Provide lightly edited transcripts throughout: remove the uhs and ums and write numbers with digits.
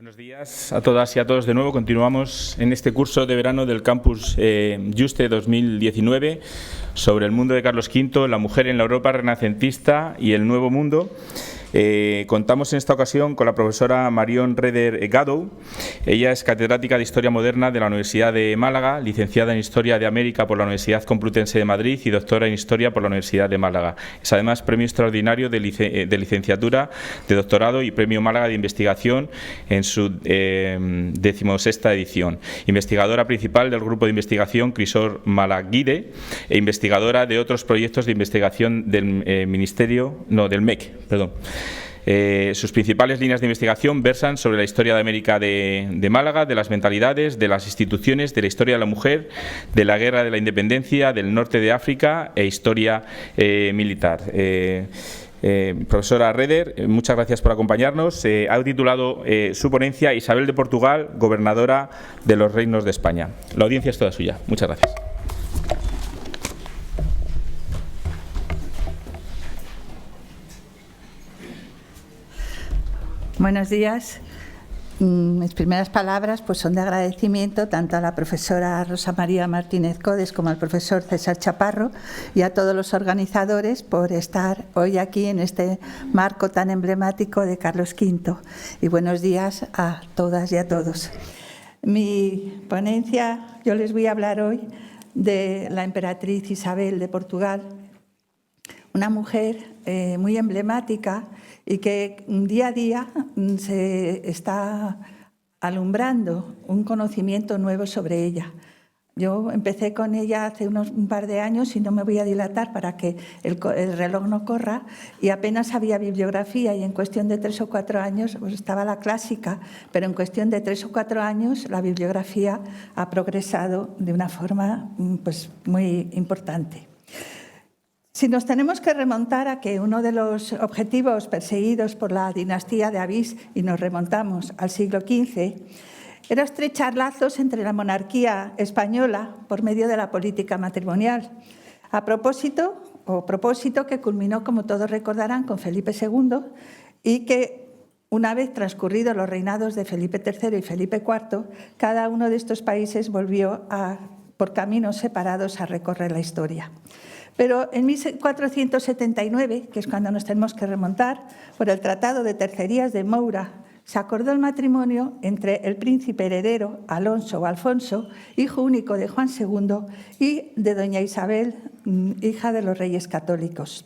Buenos días a todas y a todos de nuevo. Continuamos en este curso de verano del Campus Juste 2019 sobre el mundo de Carlos V, la mujer en la Europa renacentista y el Nuevo Mundo. Contamos en esta ocasión con la profesora Marion Reder Gadow. Ella es catedrática de Historia Moderna de la Universidad de Málaga, licenciada en Historia de América por la Universidad Complutense de Madrid y doctora en Historia por la Universidad de Málaga. Es además premio extraordinario de licenciatura, de doctorado y premio Málaga de investigación en su 16ª edición. Investigadora principal del grupo de investigación Crisor Malaguide e investigadora de otros proyectos de investigación del MEC. Sus principales líneas de investigación versan sobre la historia de América de Málaga, de las mentalidades, de las instituciones, de la historia de la mujer, de la guerra de la independencia, del norte de África e historia militar. Profesora Reder, muchas gracias por acompañarnos. Ha titulado su ponencia Isabel de Portugal, gobernadora de los reinos de España. La audiencia es toda suya. Muchas gracias. Buenos días. Mis primeras palabras son de agradecimiento tanto a la profesora Rosa María Martínez Codes como al profesor César Chaparro y a todos los organizadores por estar hoy aquí en este marco tan emblemático de Carlos V. Y buenos días a todas y a todos. Mi ponencia, yo les voy a hablar hoy de la emperatriz Isabel de Portugal, una mujer muy emblemática y que día a día se está alumbrando un conocimiento nuevo sobre ella. Yo empecé con ella hace un par de años y no me voy a dilatar para que el reloj no corra, y apenas había bibliografía y en cuestión de 3 o 4 años estaba la clásica, pero en cuestión de 3 o 4 años la bibliografía ha progresado de una forma muy importante. Si nos tenemos que remontar a que uno de los objetivos perseguidos por la dinastía de Avís, y nos remontamos al siglo XV, era estrechar lazos entre la monarquía española por medio de la política matrimonial. Propósito que culminó, como todos recordarán, con Felipe II y que, una vez transcurridos los reinados de Felipe III y Felipe IV, cada uno de estos países volvió por caminos separados a recorrer la historia. Pero en 1479, que es cuando nos tenemos que remontar, por el Tratado de Tercerías de Moura, se acordó el matrimonio entre el príncipe heredero Alonso o Alfonso, hijo único de Juan II, y de doña Isabel, hija de los reyes católicos.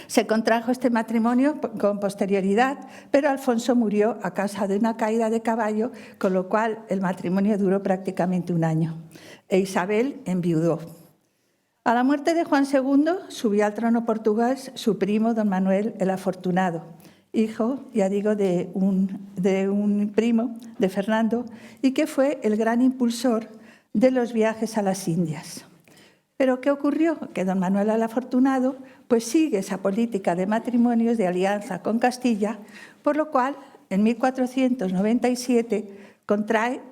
Se contrajo este matrimonio con posterioridad, pero Alfonso murió a causa de una caída de caballo, con lo cual el matrimonio duró prácticamente un año, e Isabel enviudó. A la muerte de Juan II subió al trono portugués su primo don Manuel el Afortunado, hijo, ya digo, de un primo de Fernando, y que fue el gran impulsor de los viajes a las Indias. Pero ¿qué ocurrió? Que don Manuel el Afortunado sigue esa política de matrimonios, de alianza con Castilla, por lo cual en 1497 contrae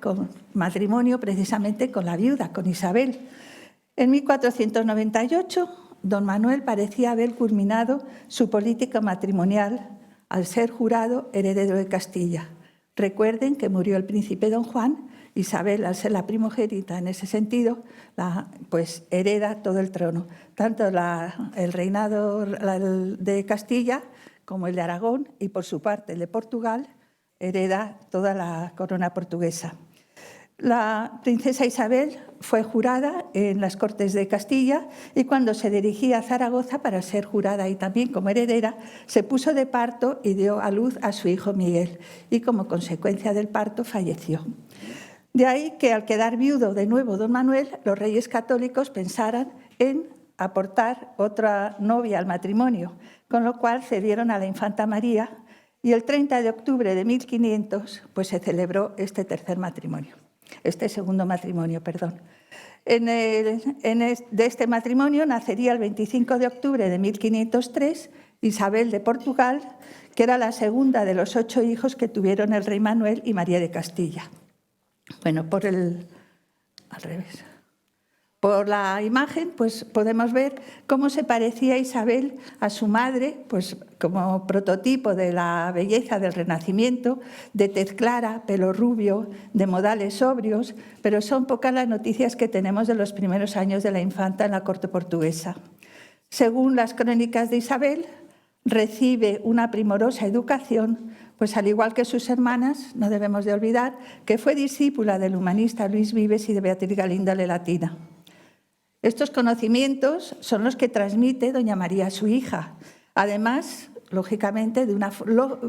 matrimonio precisamente con la viuda, con Isabel. En 1498, don Manuel parecía haber culminado su política matrimonial al ser jurado heredero de Castilla. Recuerden que murió el príncipe don Juan. Isabel, al ser la primogénita en ese sentido, hereda todo el trono, tanto el reinado de Castilla como el de Aragón, y por su parte el de Portugal hereda toda la corona portuguesa. La princesa Isabel fue jurada en las Cortes de Castilla y cuando se dirigía a Zaragoza para ser jurada y también como heredera, se puso de parto y dio a luz a su hijo Miguel, y como consecuencia del parto falleció. De ahí que al quedar viudo de nuevo don Manuel, los reyes católicos pensaran en aportar otra novia al matrimonio, con lo cual cedieron a la infanta María, y el 30 de octubre de 1500 se celebró este segundo matrimonio. De este matrimonio nacería el 25 de octubre de 1503 Isabel de Portugal, que era la segunda de los 8 hijos que tuvieron el rey Manuel y María de Castilla. Al revés. Por la imagen pues podemos ver cómo se parecía Isabel a su madre, pues como prototipo de la belleza del Renacimiento, de tez clara, pelo rubio, de modales sobrios, pero son pocas las noticias que tenemos de los primeros años de la infanta en la corte portuguesa. Según las crónicas de Isabel, recibe una primorosa educación, pues al igual que sus hermanas, no debemos de olvidar que fue discípula del humanista Luis Vives y de Beatriz Galindo de Latina. Estos conocimientos son los que transmite doña María a su hija, además, lógicamente, de una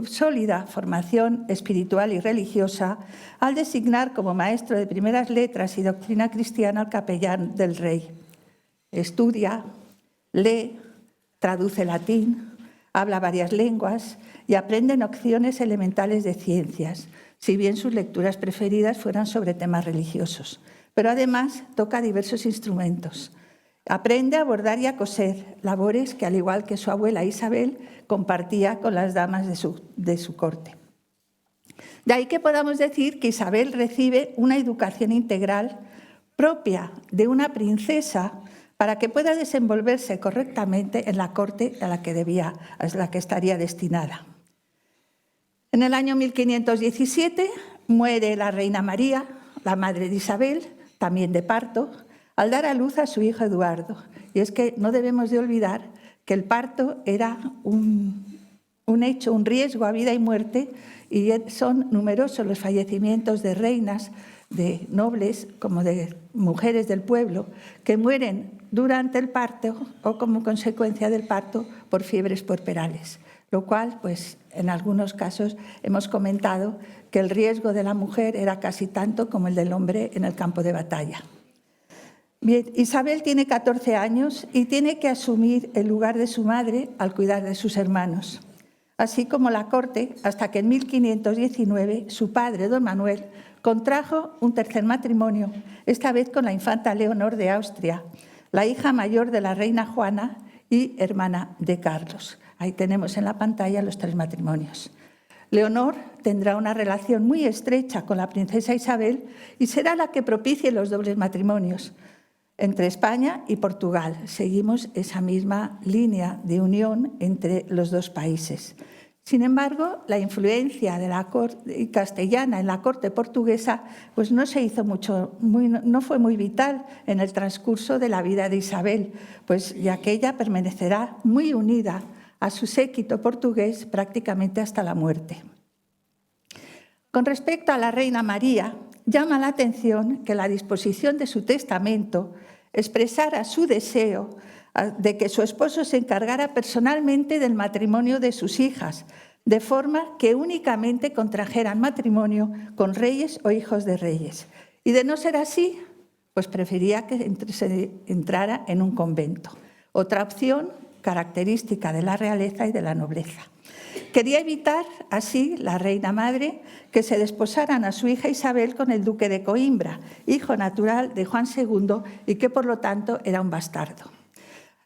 sólida formación espiritual y religiosa al designar como maestro de primeras letras y doctrina cristiana al capellán del rey. Estudia, lee, traduce latín, habla varias lenguas y aprende nociones elementales de ciencias, si bien sus lecturas preferidas fueran sobre temas religiosos. Pero además toca diversos instrumentos. Aprende a bordar y a coser, labores que, al igual que su abuela Isabel, compartía con las damas de su corte. De ahí que podamos decir que Isabel recibe una educación integral propia de una princesa para que pueda desenvolverse correctamente en la corte a la que estaría destinada. En el año 1517 muere la reina María, la madre de Isabel, también de parto, al dar a luz a su hijo Eduardo. Y es que no debemos de olvidar que el parto era un hecho, un riesgo a vida y muerte, y son numerosos los fallecimientos de reinas, de nobles, como de mujeres del pueblo, que mueren durante el parto o como consecuencia del parto por fiebres puerperales. Lo cual, pues, en algunos casos hemos comentado que el riesgo de la mujer era casi tanto como el del hombre en el campo de batalla. Bien, Isabel tiene 14 años y tiene que asumir el lugar de su madre al cuidar de sus hermanos, así como la corte, hasta que en 1519 su padre, don Manuel, contrajo un tercer matrimonio, esta vez con la infanta Leonor de Austria, la hija mayor de la reina Juana y hermana de Carlos. Ahí tenemos en la pantalla los 3 matrimonios. Leonor tendrá una relación muy estrecha con la princesa Isabel y será la que propicie los dobles matrimonios entre España y Portugal. Seguimos esa misma línea de unión entre los dos países. Sin embargo, la influencia de la corte castellana en la corte portuguesa pues no fue muy vital en el transcurso de la vida de Isabel, pues ya que ella permanecerá muy unida a su séquito portugués prácticamente hasta la muerte. Con respecto a la reina María, llama la atención que la disposición de su testamento expresara su deseo de que su esposo se encargara personalmente del matrimonio de sus hijas, de forma que únicamente contrajeran matrimonio con reyes o hijos de reyes. Y de no ser así, pues prefería que se entrara en un convento. Otra opción característica de la realeza y de la nobleza. Quería evitar, así, la reina madre, que se desposaran a su hija Isabel con el duque de Coimbra, hijo natural de Juan II y que, por lo tanto, era un bastardo.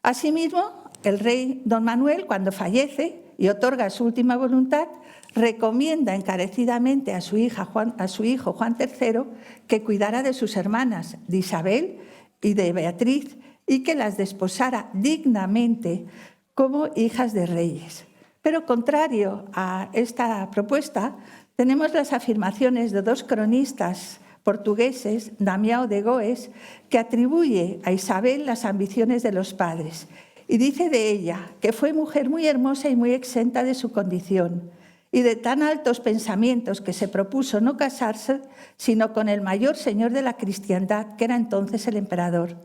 Asimismo, el rey don Manuel, cuando fallece y otorga su última voluntad, recomienda encarecidamente a su hijo Juan III que cuidara de sus hermanas, de Isabel y de Beatriz, y que las desposara dignamente como hijas de reyes. Pero contrario a esta propuesta, tenemos las afirmaciones de 2 cronistas portugueses, Damião de Goes, que atribuye a Isabel las ambiciones de los padres y dice de ella que fue mujer muy hermosa y muy exenta de su condición y de tan altos pensamientos que se propuso no casarse sino con el mayor señor de la cristiandad, que era entonces el emperador,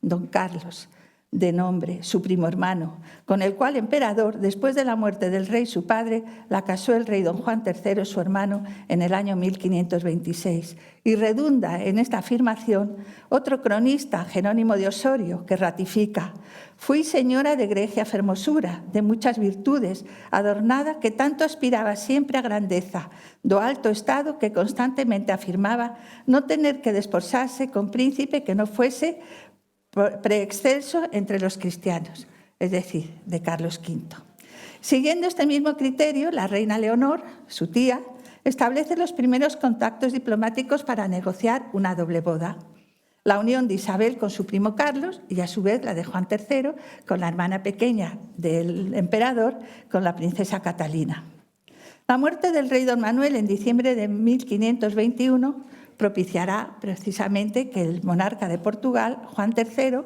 don Carlos, de nombre, su primo hermano, con el cual emperador, después de la muerte del rey su padre, la casó el rey don Juan III, su hermano, en el año 1526. Y redunda en esta afirmación otro cronista, Jerónimo de Osorio, que ratifica: «Fui señora de gregia fermosura, de muchas virtudes, adornada que tanto aspiraba siempre a grandeza, do alto estado que constantemente afirmaba no tener que desposarse con príncipe que no fuese preexcelso entre los cristianos», es decir, de Carlos V. Siguiendo este mismo criterio, la reina Leonor, su tía, establece los primeros contactos diplomáticos para negociar una doble boda. la unión de Isabel con su primo Carlos y a su vez la de Juan III con la hermana pequeña del emperador, con la princesa Catalina. La muerte del rey don Manuel en diciembre de 1521 propiciará precisamente que el monarca de Portugal, Juan III,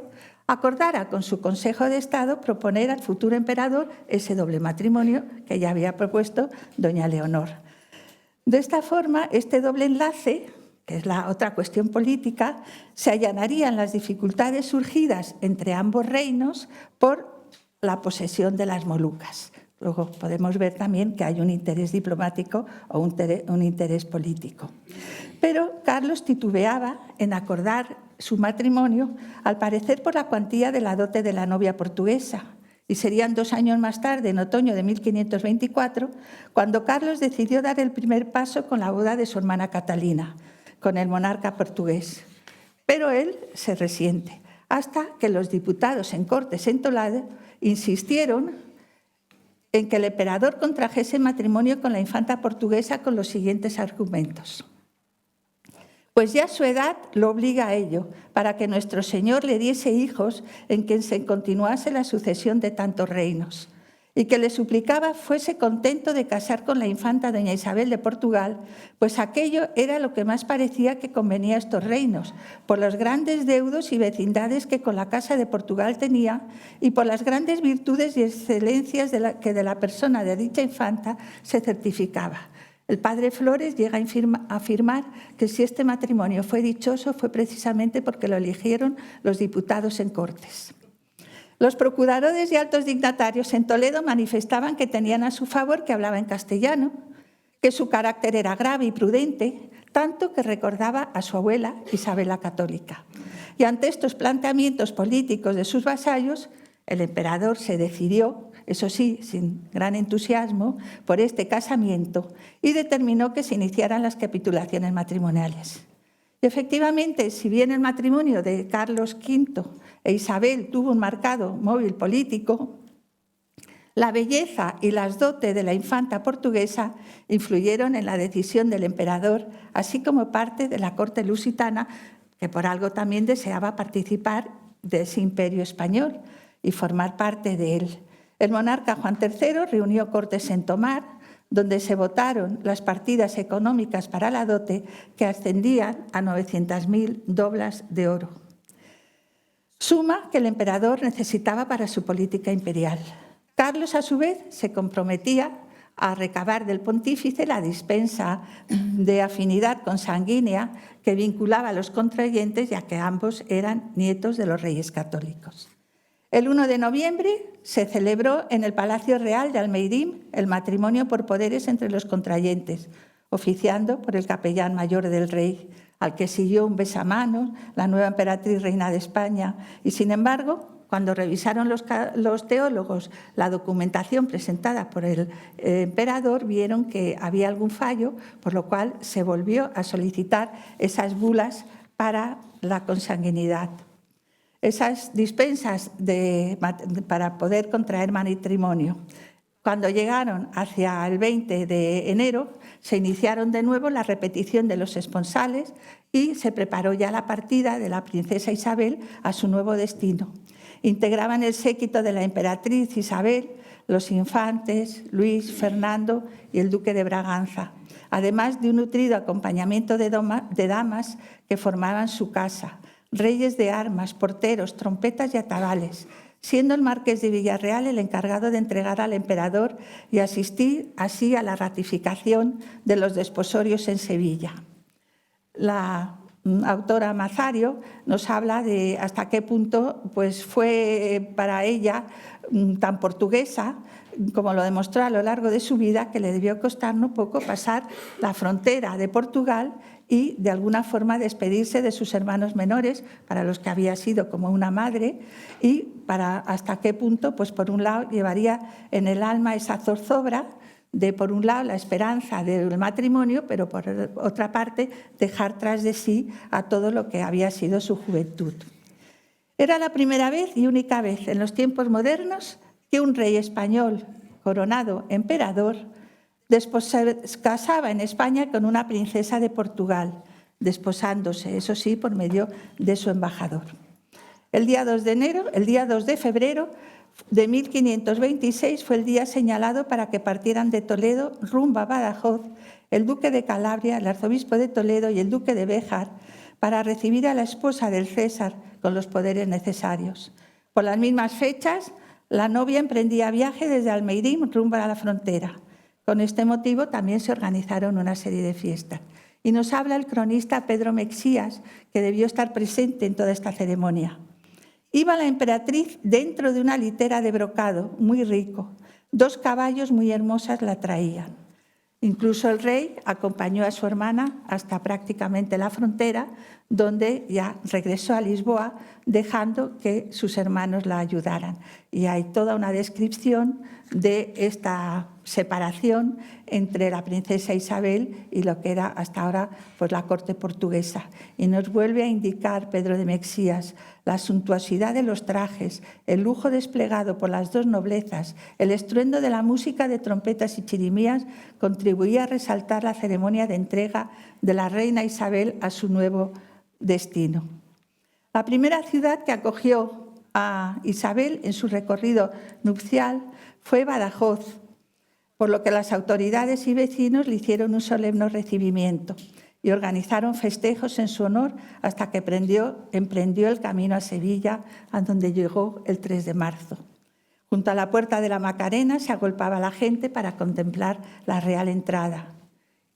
acordara con su Consejo de Estado proponer al futuro emperador ese doble matrimonio que ya había propuesto doña Leonor. De esta forma, este doble enlace, que es la otra cuestión política, se allanarían las dificultades surgidas entre ambos reinos por la posesión de las Molucas. Luego podemos ver también que hay un interés diplomático o un interés político. Pero Carlos titubeaba en acordar su matrimonio, al parecer por la cuantía de la dote de la novia portuguesa. Y serían 2 años más tarde, en otoño de 1524, cuando Carlos decidió dar el primer paso con la boda de su hermana Catalina, con el monarca portugués. Pero él se resiente, hasta que los diputados en Cortes en Toledo insistieron en que el emperador contrajese matrimonio con la infanta portuguesa con los siguientes argumentos. Pues ya su edad lo obliga a ello, para que nuestro Señor le diese hijos en quien se continuase la sucesión de tantos reinos, y que le suplicaba fuese contento de casar con la infanta doña Isabel de Portugal, pues aquello era lo que más parecía que convenía a estos reinos, por los grandes deudos y vecindades que con la Casa de Portugal tenía y por las grandes virtudes y excelencias que de la persona de dicha infanta se certificaba. El padre Flores llega a afirmar que si este matrimonio fue dichoso fue precisamente porque lo eligieron los diputados en Cortes. Los procuradores y altos dignatarios en Toledo manifestaban que tenían a su favor que hablaba en castellano, que su carácter era grave y prudente, tanto que recordaba a su abuela Isabel la Católica. Y ante estos planteamientos políticos de sus vasallos, el emperador se decidió, eso sí, sin gran entusiasmo, por este casamiento y determinó que se iniciaran las capitulaciones matrimoniales. Y efectivamente, si bien el matrimonio de Carlos V e Isabel tuvo un marcado móvil político, la belleza y las dotes de la infanta portuguesa influyeron en la decisión del emperador, así como parte de la corte lusitana, que por algo también deseaba participar de ese imperio español y formar parte de él. El monarca Juan III reunió cortes en Tomar, donde se votaron las partidas económicas para la dote que ascendían a 900.000 doblas de oro. Suma que el emperador necesitaba para su política imperial. Carlos, a su vez, se comprometía a recabar del pontífice la dispensa de afinidad consanguínea que vinculaba a los contrayentes, ya que ambos eran nietos de los reyes católicos. El 1 de noviembre se celebró en el Palacio Real de Almeirín el matrimonio por poderes entre los contrayentes, oficiando por el capellán mayor del rey, al que siguió un besamanos, la nueva emperatriz reina de España. Y sin embargo, cuando revisaron los teólogos la documentación presentada por el emperador, vieron que había algún fallo, por lo cual se volvió a solicitar esas bulas para la consanguinidad. Esas dispensas para poder contraer matrimonio. Cuando llegaron hacia el 20 de enero, se iniciaron de nuevo la repetición de los esponsales y se preparó ya la partida de la princesa Isabel a su nuevo destino. Integraban el séquito de la emperatriz Isabel los infantes Luis, Fernando y el duque de Braganza, además de un nutrido acompañamiento de damas que formaban su casa, reyes de armas, porteros, trompetas y atabales, siendo el marqués de Villarreal el encargado de entregar al emperador y asistir así a la ratificación de los desposorios en Sevilla. La autora Mazario nos habla de hasta qué punto pues, fue para ella tan portuguesa, como lo demostró a lo largo de su vida, que le debió costar no poco pasar la frontera de Portugal y de alguna forma despedirse de sus hermanos menores, para los que había sido como una madre, y para hasta qué punto, pues por un lado, llevaría en el alma esa zozobra de, por un lado, la esperanza del matrimonio, pero por otra parte, dejar tras de sí a todo lo que había sido su juventud. Era la primera vez y única vez en los tiempos modernos que un rey español coronado emperador después se casaba en España con una princesa de Portugal, desposándose, eso sí, por medio de su embajador. El día 2 de febrero de 1526 fue el día señalado para que partieran de Toledo rumbo a Badajoz el duque de Calabria, el arzobispo de Toledo y el duque de Béjar, para recibir a la esposa del César con los poderes necesarios. Por las mismas fechas, la novia emprendía viaje desde Almeirín rumbo a la frontera. Con este motivo también se organizaron una serie de fiestas. Y nos habla el cronista Pedro Mexías, que debió estar presente en toda esta ceremonia. Iba la emperatriz dentro de una litera de brocado muy rico. 2 caballos muy hermosas la traían. Incluso el rey acompañó a su hermana hasta prácticamente la frontera, donde ya regresó a Lisboa, dejando que sus hermanos la ayudaran. Y hay toda una descripción de esta separación entre la princesa Isabel y lo que era hasta ahora pues, la corte portuguesa. Y nos vuelve a indicar Pedro de Mexías la suntuosidad de los trajes, el lujo desplegado por las 2 noblezas, el estruendo de la música de trompetas y chirimías contribuía a resaltar la ceremonia de entrega de la reina Isabel a su nuevo destino. La primera ciudad que acogió a Isabel en su recorrido nupcial fue Badajoz, por lo que las autoridades y vecinos le hicieron un solemne recibimiento y organizaron festejos en su honor hasta que emprendió el camino a Sevilla, a donde llegó el 3 de marzo. Junto a la puerta de la Macarena se agolpaba la gente para contemplar la real entrada.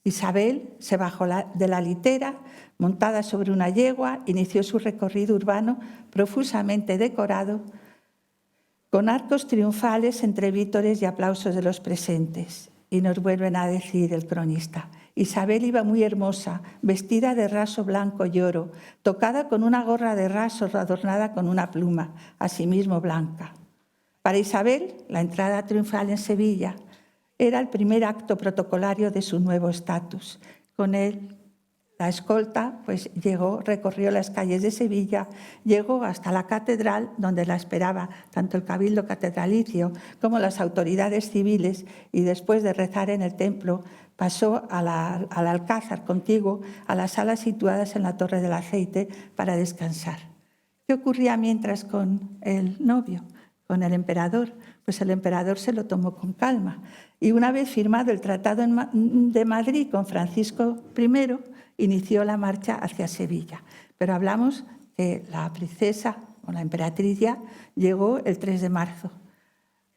Isabel se bajó de la litera, montada sobre una yegua, inició su recorrido urbano profusamente decorado, con arcos triunfales entre vítores y aplausos de los presentes. Y nos vuelven a decir el cronista: Isabel iba muy hermosa, vestida de raso blanco y oro, tocada con una gorra de rasos adornada con una pluma, asimismo blanca. Para Isabel, la entrada triunfal en Sevilla era el primer acto protocolario de su nuevo estatus. Con él, la escolta recorrió las calles de Sevilla, llegó hasta la catedral, donde la esperaba tanto el cabildo catedralicio como las autoridades civiles, y después de rezar en el templo, pasó al alcázar contiguo, a las salas situadas en la Torre del Aceite, para descansar. ¿Qué ocurría mientras con el novio, con el emperador? Pues el emperador se lo tomó con calma. Y una vez firmado el Tratado de Madrid con Francisco I, inició la marcha hacia Sevilla. Pero hablamos que la princesa o la emperatriz ya llegó el 3 de marzo.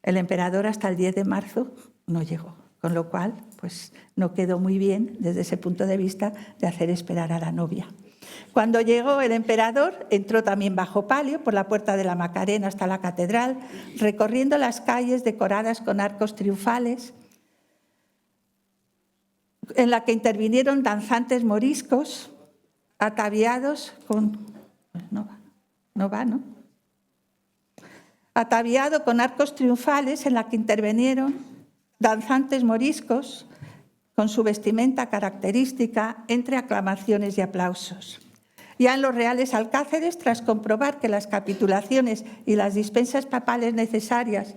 El emperador hasta el 10 de marzo no llegó, con lo cual pues, no quedó muy bien desde ese punto de vista de hacer esperar a la novia. Cuando llegó el emperador, entró también bajo palio por la puerta de la Macarena hasta la catedral, recorriendo las calles decoradas con arcos triunfales, en la que intervinieron danzantes moriscos ataviados con... Ataviado con arcos triunfales, en la que intervinieron danzantes moriscos con su vestimenta característica, entre aclamaciones y aplausos. Ya en los reales alcázares, tras comprobar que las capitulaciones y las dispensas papales necesarias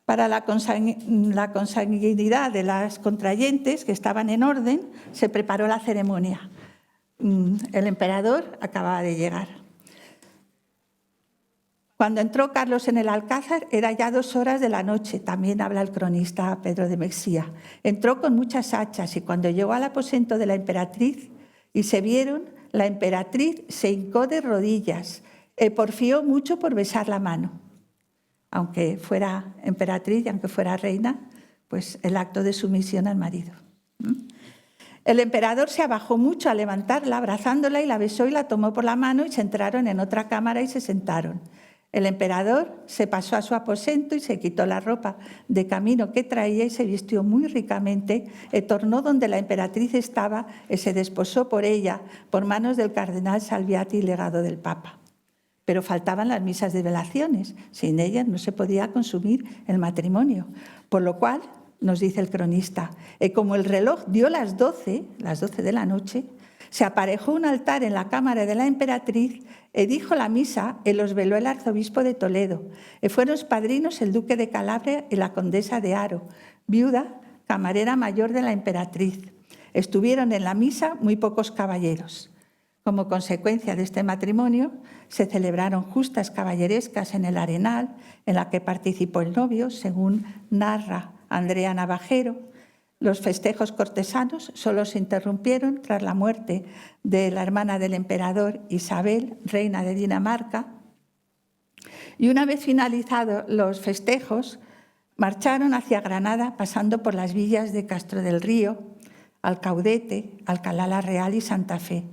para la consanguinidad de las contrayentes, que estaban en orden, se preparó la ceremonia. El emperador acababa de llegar. Cuando entró Carlos en el alcázar, era ya 2 horas de la noche, también habla el cronista Pedro de Mexía. Entró con muchas hachas y cuando llegó al aposento de la emperatriz y se vieron, la emperatriz se hincó de rodillas y porfió mucho por besar la mano. Aunque fuera emperatriz y aunque fuera reina, pues el acto de sumisión al marido. El emperador se abajó mucho a levantarla, abrazándola, y la besó y la tomó por la mano, y se entraron en otra cámara y se sentaron. El emperador se pasó a su aposento y se quitó la ropa de camino que traía y se vistió muy ricamente, y tornó donde la emperatriz estaba y se desposó por ella por manos del cardenal Salviati, legado del Papa. Pero faltaban las misas de velaciones. Sin ellas no se podía consumir el matrimonio. Por lo cual, nos dice el cronista, como el reloj dio las 12 de la noche, se aparejó un altar en la cámara de la emperatriz, dijo la misa y los veló el arzobispo de Toledo. Fueron padrinos el duque de Calabria y la condesa de Haro, viuda, camarera mayor de la emperatriz. Estuvieron en la misa muy pocos caballeros. Como consecuencia de este matrimonio, se celebraron justas caballerescas en el Arenal, en la que participó el novio, según narra Andrea Navajero. Los festejos cortesanos solo se interrumpieron tras la muerte de la hermana del emperador, Isabel, reina de Dinamarca. Y una vez finalizados los festejos, marcharon hacia Granada, pasando por las villas de Castro del Río, Alcaudete, Alcalá la Real y Santa Fe.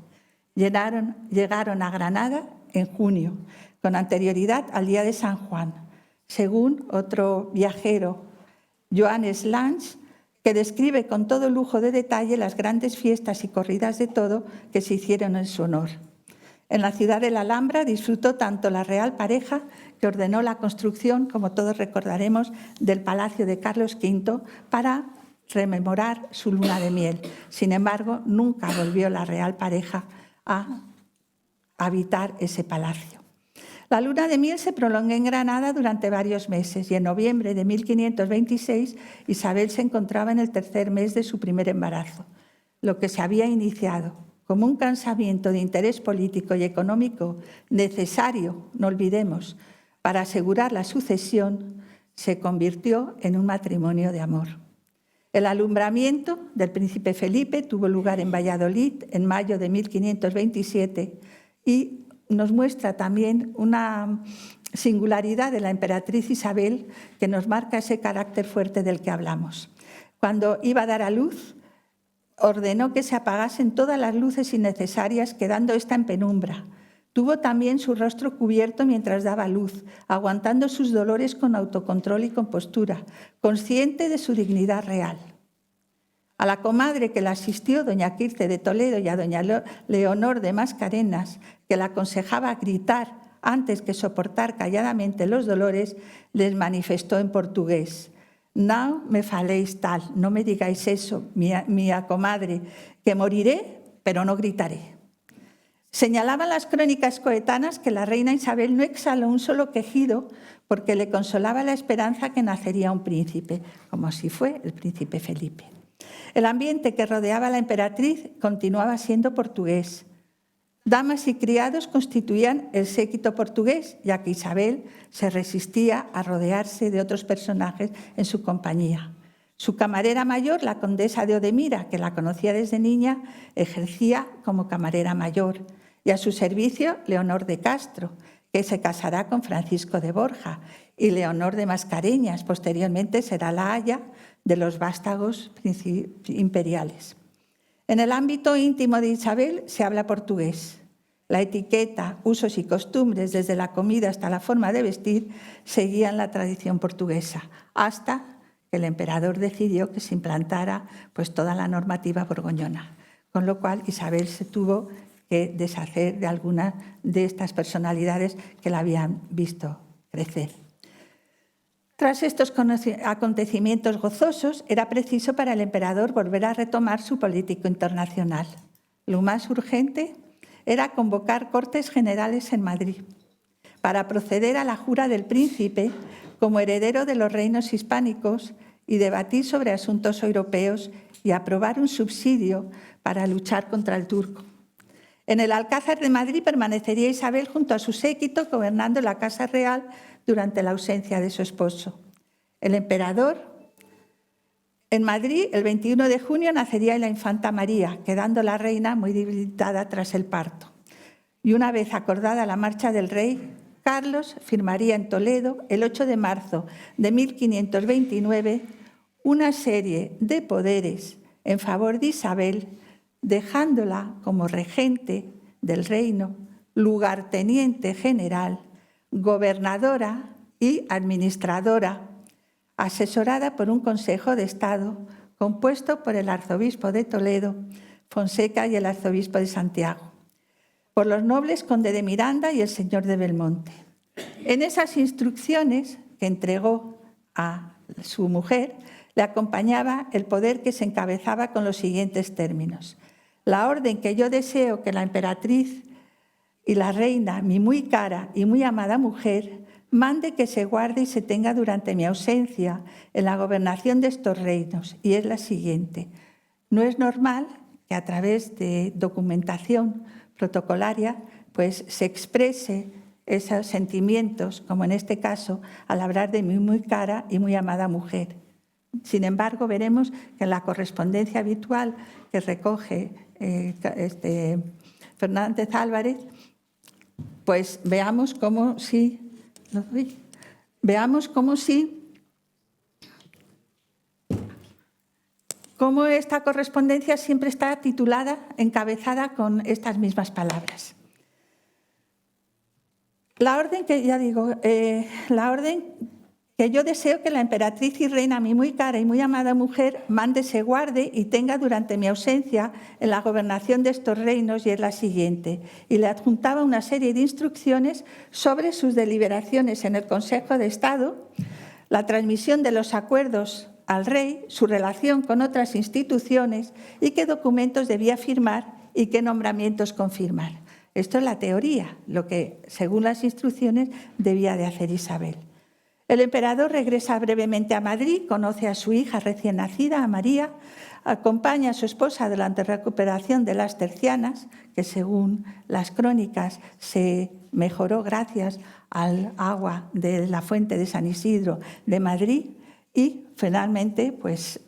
Llegaron a Granada en junio, con anterioridad al día de San Juan, según otro viajero, Johannes Lange, que describe con todo lujo de detalle las grandes fiestas y corridas de toro que se hicieron en su honor. En la ciudad de la Alhambra disfrutó tanto la real pareja que ordenó la construcción, como todos recordaremos, del Palacio de Carlos V para rememorar su luna de miel. Sin embargo, nunca volvió la real pareja a habitar ese palacio. La luna de miel se prolongó en Granada durante varios meses y en noviembre de 1526 Isabel se encontraba en el tercer mes de su primer embarazo. Lo que se había iniciado como un cansamiento de interés político y económico necesario, no olvidemos, para asegurar la sucesión, se convirtió en un matrimonio de amor. El alumbramiento del príncipe Felipe tuvo lugar en Valladolid en mayo de 1527 y nos muestra también una singularidad de la emperatriz Isabel que nos marca ese carácter fuerte del que hablamos. Cuando iba a dar a luz, ordenó que se apagasen todas las luces innecesarias, quedando ésta en penumbra. Tuvo también su rostro cubierto mientras daba luz, aguantando sus dolores con autocontrol y compostura, consciente de su dignidad real. A la comadre que la asistió, doña Quirce de Toledo, y a doña Leonor de Mascarenas, que la aconsejaba gritar antes que soportar calladamente los dolores, les manifestó en portugués: «No me faléis tal, no me digáis eso, mía comadre, que moriré, pero no gritaré». Señalaban las crónicas coetanas que la reina Isabel no exhaló un solo quejido porque le consolaba la esperanza que nacería un príncipe, como así fue el príncipe Felipe. El ambiente que rodeaba a la emperatriz continuaba siendo portugués. Damas y criados constituían el séquito portugués, ya que Isabel se resistía a rodearse de otros personajes en su compañía. Su camarera mayor, la condesa de Odemira, que la conocía desde niña, ejercía como camarera mayor, y a su servicio Leonor de Castro, que se casará con Francisco de Borja, y Leonor de Mascareñas, posteriormente será la aya de los vástagos imperiales. En el ámbito íntimo de Isabel se habla portugués. La etiqueta, usos y costumbres, desde la comida hasta la forma de vestir, seguían la tradición portuguesa, hasta que el emperador decidió que se implantara pues, toda la normativa borgoñona, con lo cual Isabel se tuvo que deshacer de algunas de estas personalidades que la habían visto crecer. Tras estos acontecimientos gozosos, era preciso para el emperador volver a retomar su política internacional. Lo más urgente era convocar Cortes Generales en Madrid para proceder a la jura del príncipe como heredero de los reinos hispánicos y debatir sobre asuntos europeos y aprobar un subsidio para luchar contra el turco. En el Alcázar de Madrid permanecería Isabel junto a su séquito, gobernando la Casa Real durante la ausencia de su esposo. El emperador, en Madrid, el 21 de junio, nacería la infanta María, quedando la reina muy debilitada tras el parto. Y una vez acordada la marcha del rey, Carlos firmaría en Toledo, el 8 de marzo de 1529, una serie de poderes en favor de Isabel, dejándola como regente del reino, lugarteniente general, gobernadora y administradora, asesorada por un Consejo de Estado compuesto por el arzobispo de Toledo, Fonseca, y el arzobispo de Santiago, por los nobles conde de Miranda y el señor de Belmonte. En esas instrucciones que entregó a su mujer, le acompañaba el poder que se encabezaba con los siguientes términos: la orden que yo deseo que la emperatriz y la reina, mi muy cara y muy amada mujer, mande que se guarde y se tenga durante mi ausencia en la gobernación de estos reinos, y es la siguiente: No es normal que a través de documentación protocolaria pues, se exprese esos sentimientos, como en este caso, al hablar de mi muy cara y muy amada mujer. Sin embargo, veremos que en la correspondencia habitual que recoge Fernández Álvarez, pues veamos cómo esta correspondencia siempre está titulada, encabezada con estas mismas palabras. La orden que yo deseo que la emperatriz y reina, mi muy cara y muy amada mujer, mande, se guarde y tenga durante mi ausencia en la gobernación de estos reinos, y es la siguiente. Y le adjuntaba una serie de instrucciones sobre sus deliberaciones en el Consejo de Estado, la transmisión de los acuerdos al rey, su relación con otras instituciones y qué documentos debía firmar y qué nombramientos confirmar. Esto es la teoría, lo que, según las instrucciones, debía de hacer Isabel. El emperador regresa brevemente a Madrid, conoce a su hija recién nacida, a María, acompaña a su esposa durante la recuperación de las tercianas, que según las crónicas se mejoró gracias al agua de la fuente de San Isidro de Madrid, y finalmente pues,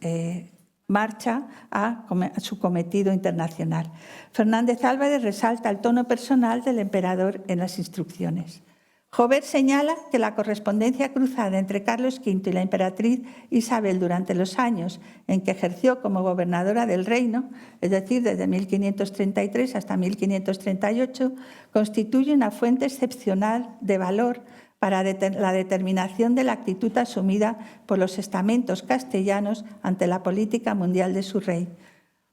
marcha a su cometido internacional. Fernández Álvarez resalta el tono personal del emperador en las instrucciones. Jover señala que la correspondencia cruzada entre Carlos V y la emperatriz Isabel durante los años en que ejerció como gobernadora del reino, es decir, desde 1533 hasta 1538, constituye una fuente excepcional de valor para la determinación de la actitud asumida por los estamentos castellanos ante la política mundial de su rey.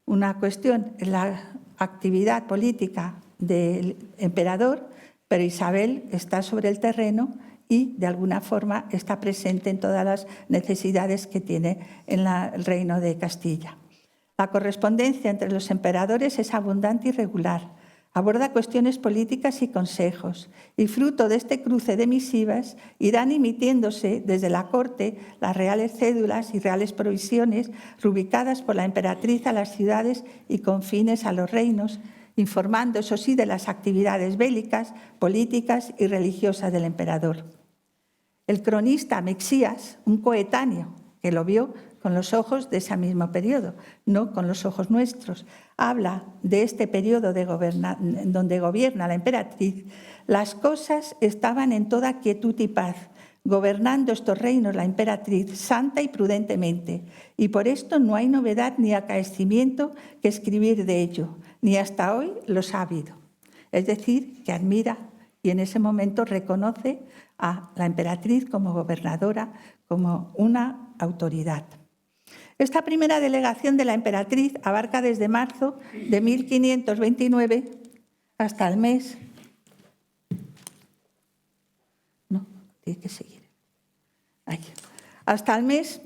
Una cuestión es la actividad política del emperador, pero Isabel está sobre el terreno y, de alguna forma, está presente en todas las necesidades que tiene en el reino de Castilla. La correspondencia entre los emperadores es abundante y regular. Aborda cuestiones políticas y consejos, y fruto de este cruce de misivas irán emitiéndose desde la corte las reales cédulas y reales provisiones rubricadas por la emperatriz a las ciudades y confines a los reinos, informando, eso sí, de las actividades bélicas, políticas y religiosas del emperador. El cronista Mexías, un coetáneo que lo vio con los ojos de ese mismo periodo, no con los ojos nuestros, habla de este periodo donde gobierna la emperatriz. Las cosas estaban en toda quietud y paz, gobernando estos reinos la emperatriz santa y prudentemente, y por esto no hay novedad ni acaecimiento que escribir de ello, ni hasta hoy los ha habido. Es decir, que admira y en ese momento reconoce a la emperatriz como gobernadora, como una autoridad. Esta primera delegación de la emperatriz abarca desde marzo de 1529 hasta el mes... No, tiene que seguir. Ahí. Hasta el mes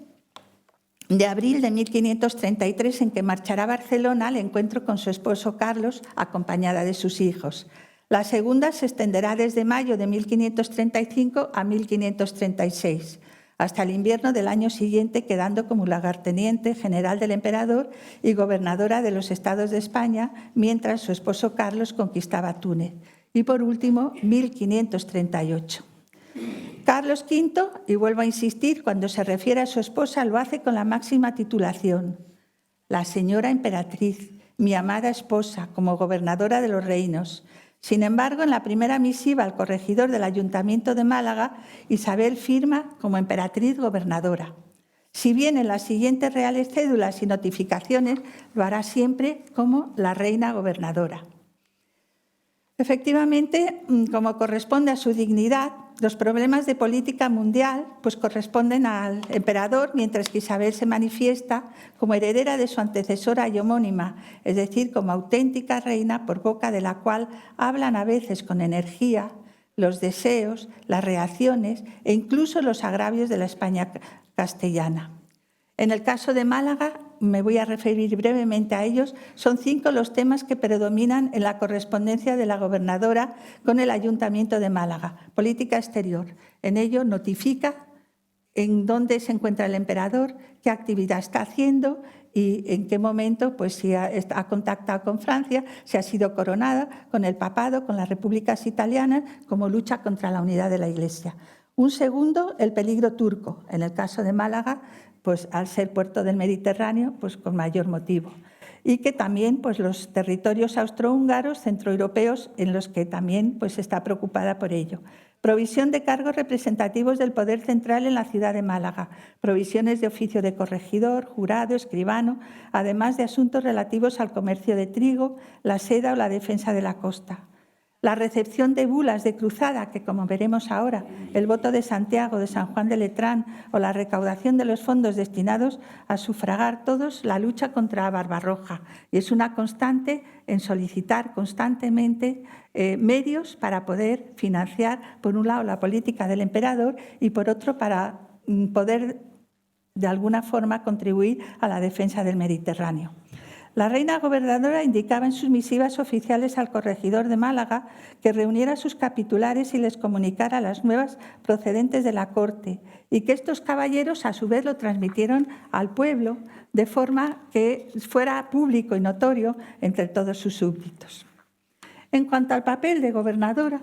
de abril de 1533, en que marchará a Barcelona al encuentro con su esposo Carlos, acompañada de sus hijos. La segunda se extenderá desde mayo de 1535 a 1536, hasta el invierno del año siguiente, quedando como lugarteniente general del emperador y gobernadora de los estados de España, mientras su esposo Carlos conquistaba Túnez. Y por último, 1538. Carlos V, y vuelvo a insistir, cuando se refiere a su esposa, lo hace con la máxima titulación: la señora emperatriz, mi amada esposa, como gobernadora de los reinos. Sin embargo, en la primera misiva al corregidor del Ayuntamiento de Málaga, Isabel firma como emperatriz gobernadora. Si bien en las siguientes reales cédulas y notificaciones lo hará siempre como la reina gobernadora. Efectivamente, como corresponde a su dignidad, los problemas de política mundial pues corresponden al emperador, mientras que Isabel se manifiesta como heredera de su antecesora y homónima, es decir, como auténtica reina por boca de la cual hablan a veces con energía los deseos, las reacciones e incluso los agravios de la España castellana. En el caso de Málaga, me voy a referir brevemente a ellos, son 5 los temas que predominan en la correspondencia de la gobernadora con el Ayuntamiento de Málaga. Política exterior. En ello notifica en dónde se encuentra el emperador, qué actividad está haciendo y en qué momento pues, si ha contactado con Francia, si ha sido coronada con el papado, con las repúblicas italianas, como lucha contra la unidad de la Iglesia. Un segundo, el peligro turco. En el caso de Málaga, pues al ser puerto del Mediterráneo, pues con mayor motivo. Y que también pues, los territorios austrohúngaros, centroeuropeos, en los que también pues, está preocupada por ello. Provisión de cargos representativos del poder central en la ciudad de Málaga, provisiones de oficio de corregidor, jurado, escribano, además de asuntos relativos al comercio de trigo, la seda o la defensa de la costa. La recepción de bulas de cruzada, que como veremos ahora, el voto de Santiago, de San Juan de Letrán o la recaudación de los fondos destinados a sufragar todos la lucha contra Barbarroja. Y es una constante en solicitar constantemente medios para poder financiar, por un lado, la política del emperador y por otro, para poder de alguna forma contribuir a la defensa del Mediterráneo. La reina gobernadora indicaba en sus misivas oficiales al corregidor de Málaga que reuniera a sus capitulares y les comunicara las nuevas procedentes de la corte y que estos caballeros a su vez lo transmitieron al pueblo de forma que fuera público y notorio entre todos sus súbditos. En cuanto al papel de gobernadora,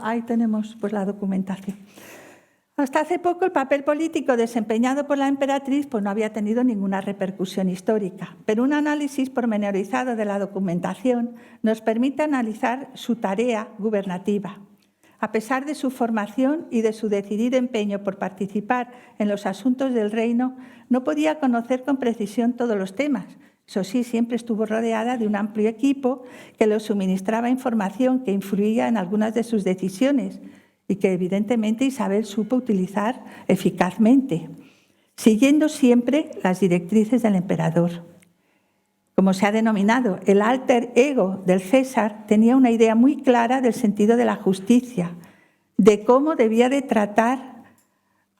ahí tenemos pues, la documentación. Hasta hace poco el papel político desempeñado por la emperatriz pues, no había tenido ninguna repercusión histórica, pero un análisis pormenorizado de la documentación nos permite analizar su tarea gubernativa. A pesar de su formación y de su decidido empeño por participar en los asuntos del reino, no podía conocer con precisión todos los temas. Eso sí, siempre estuvo rodeada de un amplio equipo que le suministraba información que influía en algunas de sus decisiones y que evidentemente Isabel supo utilizar eficazmente, siguiendo siempre las directrices del emperador. Como se ha denominado, el alter ego del César tenía una idea muy clara del sentido de la justicia, de cómo debía de tratar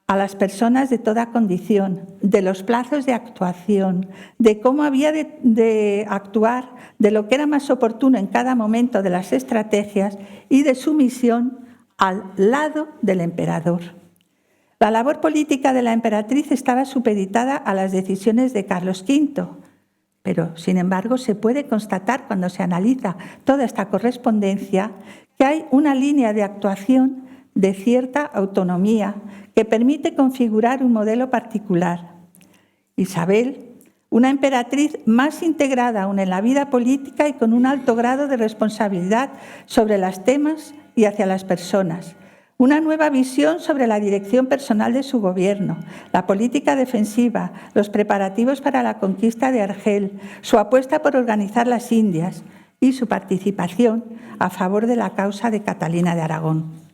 a las personas de toda condición, de los plazos de actuación, de cómo había de actuar, de lo que era más oportuno en cada momento de las estrategias y de su misión al lado del emperador. La labor política de la emperatriz estaba supeditada a las decisiones de Carlos V, pero, sin embargo, se puede constatar cuando se analiza toda esta correspondencia que hay una línea de actuación de cierta autonomía que permite configurar un modelo particular. Isabel, una emperatriz más integrada aún en la vida política y con un alto grado de responsabilidad sobre los temas y hacia las personas. Una nueva visión sobre la dirección personal de su gobierno, la política defensiva, los preparativos para la conquista de Argel, su apuesta por organizar las Indias y su participación a favor de la causa de Catalina de Aragón.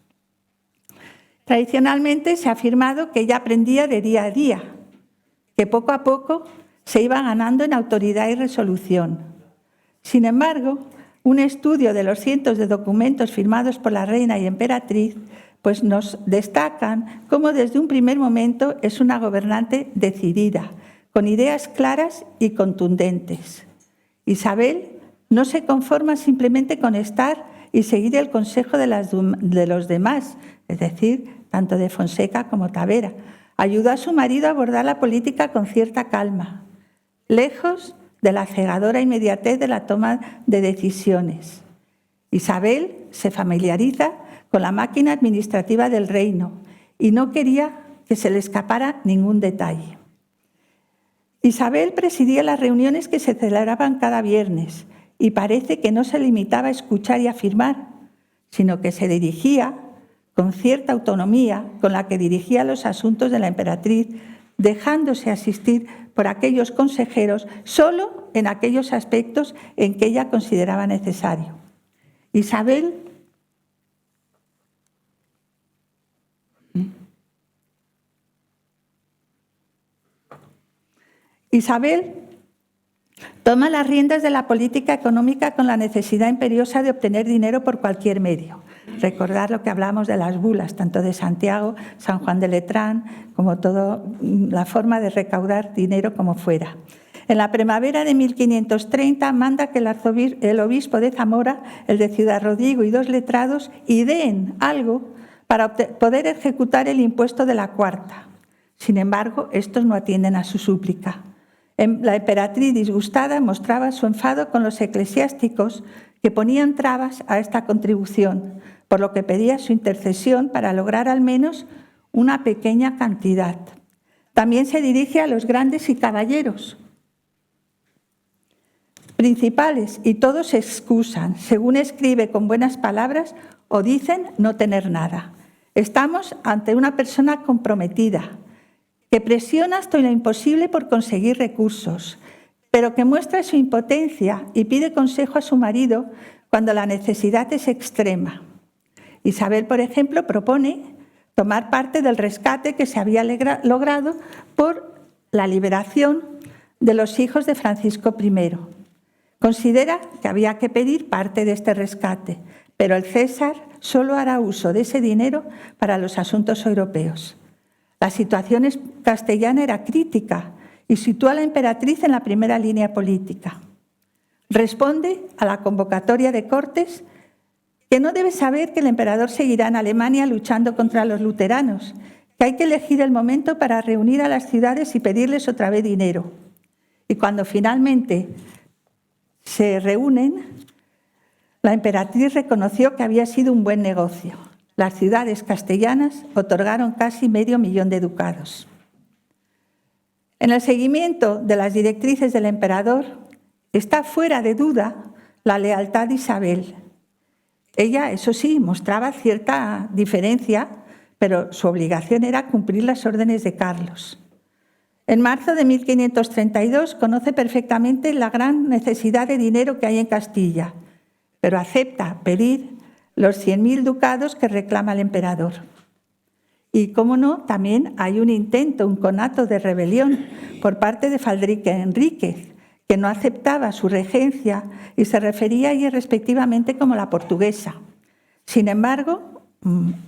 Tradicionalmente se ha afirmado que ella aprendía de día a día, que poco a poco se iba ganando en autoridad y resolución. Sin embargo, un estudio de los cientos de documentos firmados por la reina y emperatriz pues nos destacan cómo desde un primer momento es una gobernante decidida, con ideas claras y contundentes. Isabel no se conforma simplemente con estar y seguir el consejo de los demás, es decir, tanto de Fonseca como Tavera. Ayudó a su marido a abordar la política con cierta calma, lejos de la cegadora inmediatez de la toma de decisiones. Isabel se familiariza con la máquina administrativa del reino y no quería que se le escapara ningún detalle. Isabel presidía las reuniones que se celebraban cada viernes y parece que no se limitaba a escuchar y afirmar, sino que se dirigía con cierta autonomía con la que dirigía los asuntos de la emperatriz, dejándose asistir por aquellos consejeros solo en aquellos aspectos en que ella consideraba necesario. Isabel toma las riendas de la política económica con la necesidad imperiosa de obtener dinero por cualquier medio. Recordar lo que hablamos de las bulas, tanto de Santiago, San Juan de Letrán, como toda la forma de recaudar dinero como fuera. En la primavera de 1530 manda que el obispo de Zamora, el de Ciudad Rodrigo y 2 letrados ideen algo para poder ejecutar el impuesto de la cuarta. Sin embargo, estos no atienden a su súplica. La emperatriz, disgustada, mostraba su enfado con los eclesiásticos que ponían trabas a esta contribución, por lo que pedía su intercesión para lograr al menos una pequeña cantidad. También se dirige a los grandes y caballeros principales, y todos se excusan, según escribe con buenas palabras, o dicen no tener nada. Estamos ante una persona comprometida, que presiona hasta lo imposible por conseguir recursos, pero que muestra su impotencia y pide consejo a su marido cuando la necesidad es extrema. Isabel, por ejemplo, propone tomar parte del rescate que se había logrado por la liberación de los hijos de Francisco I. Considera que había que pedir parte de este rescate, pero el César solo hará uso de ese dinero para los asuntos europeos. La situación castellana era crítica y sitúa a la emperatriz en la primera línea política. Responde a la convocatoria de Cortes que no debe saber que el emperador seguirá en Alemania luchando contra los luteranos, que hay que elegir el momento para reunir a las ciudades y pedirles otra vez dinero. Y cuando finalmente se reúnen, la emperatriz reconoció que había sido un buen negocio. Las ciudades castellanas otorgaron casi $500,000 de ducados. En el seguimiento de las directrices del emperador está fuera de duda la lealtad de Isabel. Ella, eso sí, mostraba cierta diferencia, pero su obligación era cumplir las órdenes de Carlos. En marzo de 1532 conoce perfectamente la gran necesidad de dinero que hay en Castilla, pero acepta pedir los 100.000 ducados que reclama el emperador. Y, cómo no, también hay un intento, un conato de rebelión por parte de Fadrique Enríquez, que no aceptaba su regencia y se refería irrespectivamente como la portuguesa. Sin embargo,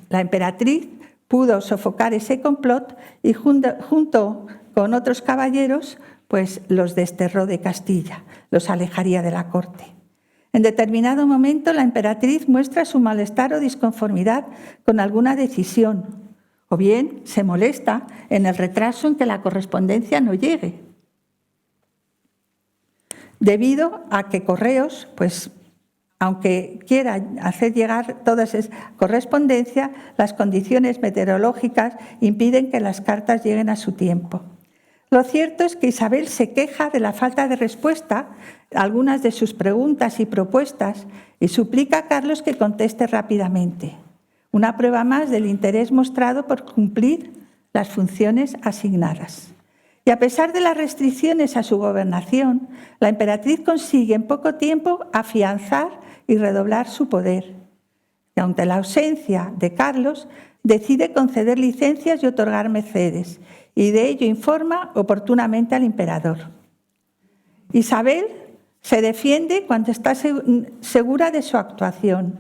la emperatriz pudo sofocar ese complot y junto con otros caballeros, pues los desterró de Castilla, los alejaría de la corte. En determinado momento, la emperatriz muestra su malestar o disconformidad con alguna decisión, o bien se molesta en el retraso en que la correspondencia no llegue, debido a que Correos, pues, aunque quiera hacer llegar toda esa correspondencia, las condiciones meteorológicas impiden que las cartas lleguen a su tiempo. Lo cierto es que Isabel se queja de la falta de respuesta a algunas de sus preguntas y propuestas y suplica a Carlos que conteste rápidamente. Una prueba más del interés mostrado por cumplir las funciones asignadas. Y a pesar de las restricciones a su gobernación, la emperatriz consigue en poco tiempo afianzar y redoblar su poder. Y ante la ausencia de Carlos, decide conceder licencias y otorgar mercedes, y de ello informa oportunamente al emperador. Isabel se defiende cuando está segura de su actuación.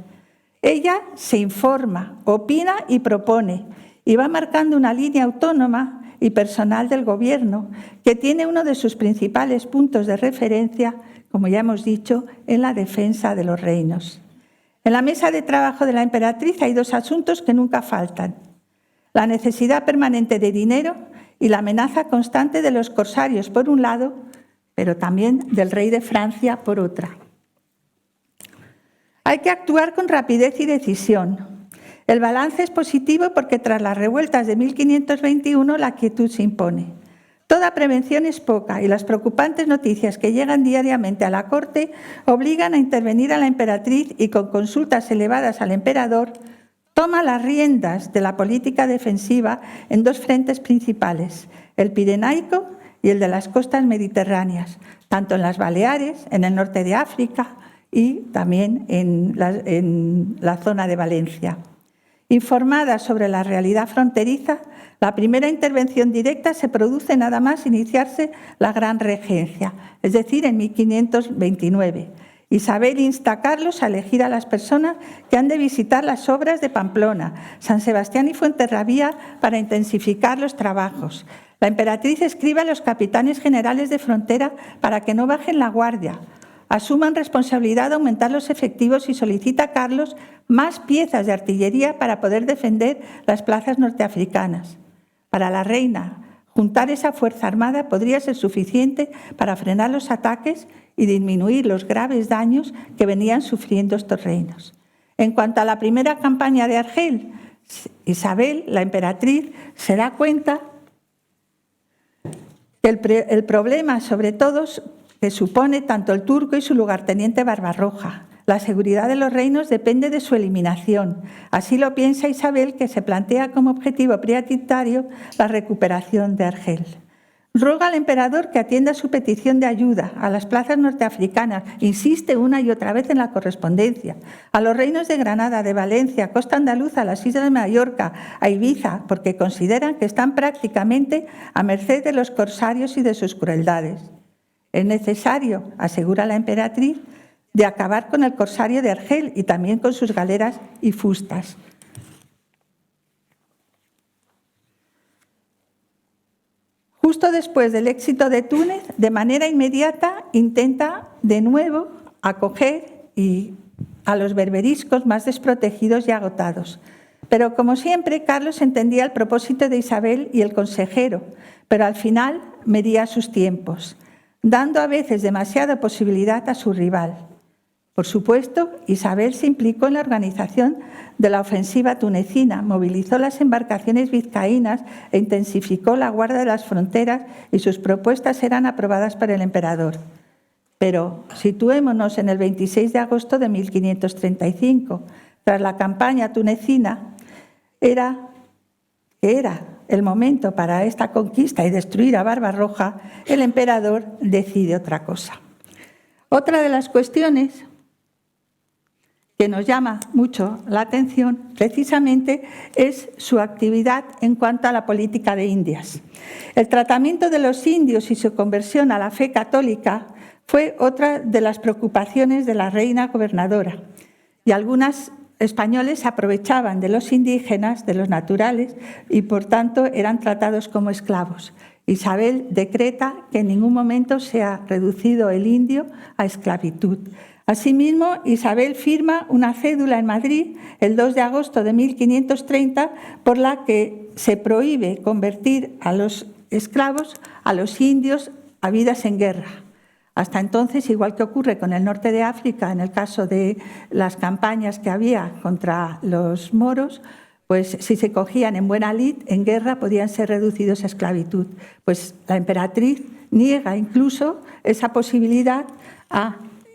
Ella se informa, opina y propone, y va marcando una línea autónoma y personal del gobierno, que tiene uno de sus principales puntos de referencia, como ya hemos dicho, en la defensa de los reinos. En la mesa de trabajo de la emperatriz hay 2 asuntos que nunca faltan: la necesidad permanente de dinero y la amenaza constante de los corsarios, por un lado, pero también del rey de Francia, por otra. Hay que actuar con rapidez y decisión. El balance es positivo porque tras las revueltas de 1521 la quietud se impone. Toda prevención es poca y las preocupantes noticias que llegan diariamente a la corte obligan a intervenir a la emperatriz y con consultas elevadas al emperador toma las riendas de la política defensiva en 2 frentes principales, el pirenaico y el de las costas mediterráneas, tanto en las Baleares, en el norte de África y también en la zona de Valencia. Informada sobre la realidad fronteriza, la primera intervención directa se produce nada más iniciarse la Gran Regencia, es decir, en 1529. Isabel insta a Carlos a elegir a las personas que han de visitar las obras de Pamplona, San Sebastián y Fuenterrabía para intensificar los trabajos. La emperatriz escribe a los capitanes generales de frontera para que no bajen la guardia, asuman responsabilidad de aumentar los efectivos y solicita a Carlos más piezas de artillería para poder defender las plazas norteafricanas. Para la reina, juntar esa fuerza armada podría ser suficiente para frenar los ataques y disminuir los graves daños que venían sufriendo estos reinos. En cuanto a la primera campaña de Argel, Isabel, la emperatriz, se da cuenta que el problema, sobre todo, que supone tanto el turco y su lugarteniente Barbarroja. La seguridad de los reinos depende de su eliminación. Así lo piensa Isabel, que se plantea como objetivo prioritario la recuperación de Argel. Ruega al emperador que atienda su petición de ayuda a las plazas norteafricanas, insiste una y otra vez en la correspondencia, a los reinos de Granada, de Valencia, Costa Andaluza, a las Islas de Mallorca, a Ibiza, porque consideran que están prácticamente a merced de los corsarios y de sus crueldades. Es necesario, asegura la emperatriz, de acabar con el corsario de Argel y también con sus galeras y fustas. Justo después del éxito de Túnez, de manera inmediata intenta de nuevo acoger a los berberiscos más desprotegidos y agotados. Pero como siempre, Carlos entendía el propósito de Isabel y el consejero, pero al final medía sus tiempos, dando a veces demasiada posibilidad a su rival. Por supuesto, Isabel se implicó en la organización de la ofensiva tunecina, movilizó las embarcaciones vizcaínas e intensificó la guardia de las fronteras y sus propuestas eran aprobadas por el emperador. Pero situémonos en el 26 de agosto de 1535. Tras la campaña tunecina, era el momento para esta conquista y destruir a Barbarroja, el emperador decide otra cosa. Otra de las cuestiones que nos llama mucho la atención precisamente es su actividad en cuanto a la política de Indias. El tratamiento de los indios y su conversión a la fe católica fue otra de las preocupaciones de la reina gobernadora, y algunos españoles aprovechaban de los indígenas, de los naturales, y por tanto eran tratados como esclavos. Isabel decreta que en ningún momento se ha reducido el indio a esclavitud. Asimismo, Isabel firma una cédula en Madrid el 2 de agosto de 1530 por la que se prohíbe convertir a los esclavos, a los indios, a vidas en guerra. Hasta entonces, igual que ocurre con el norte de África, en el caso de las campañas que había contra los moros, pues si se cogían en buena lid, en guerra, podían ser reducidos a esclavitud. Pues la emperatriz niega incluso esa posibilidad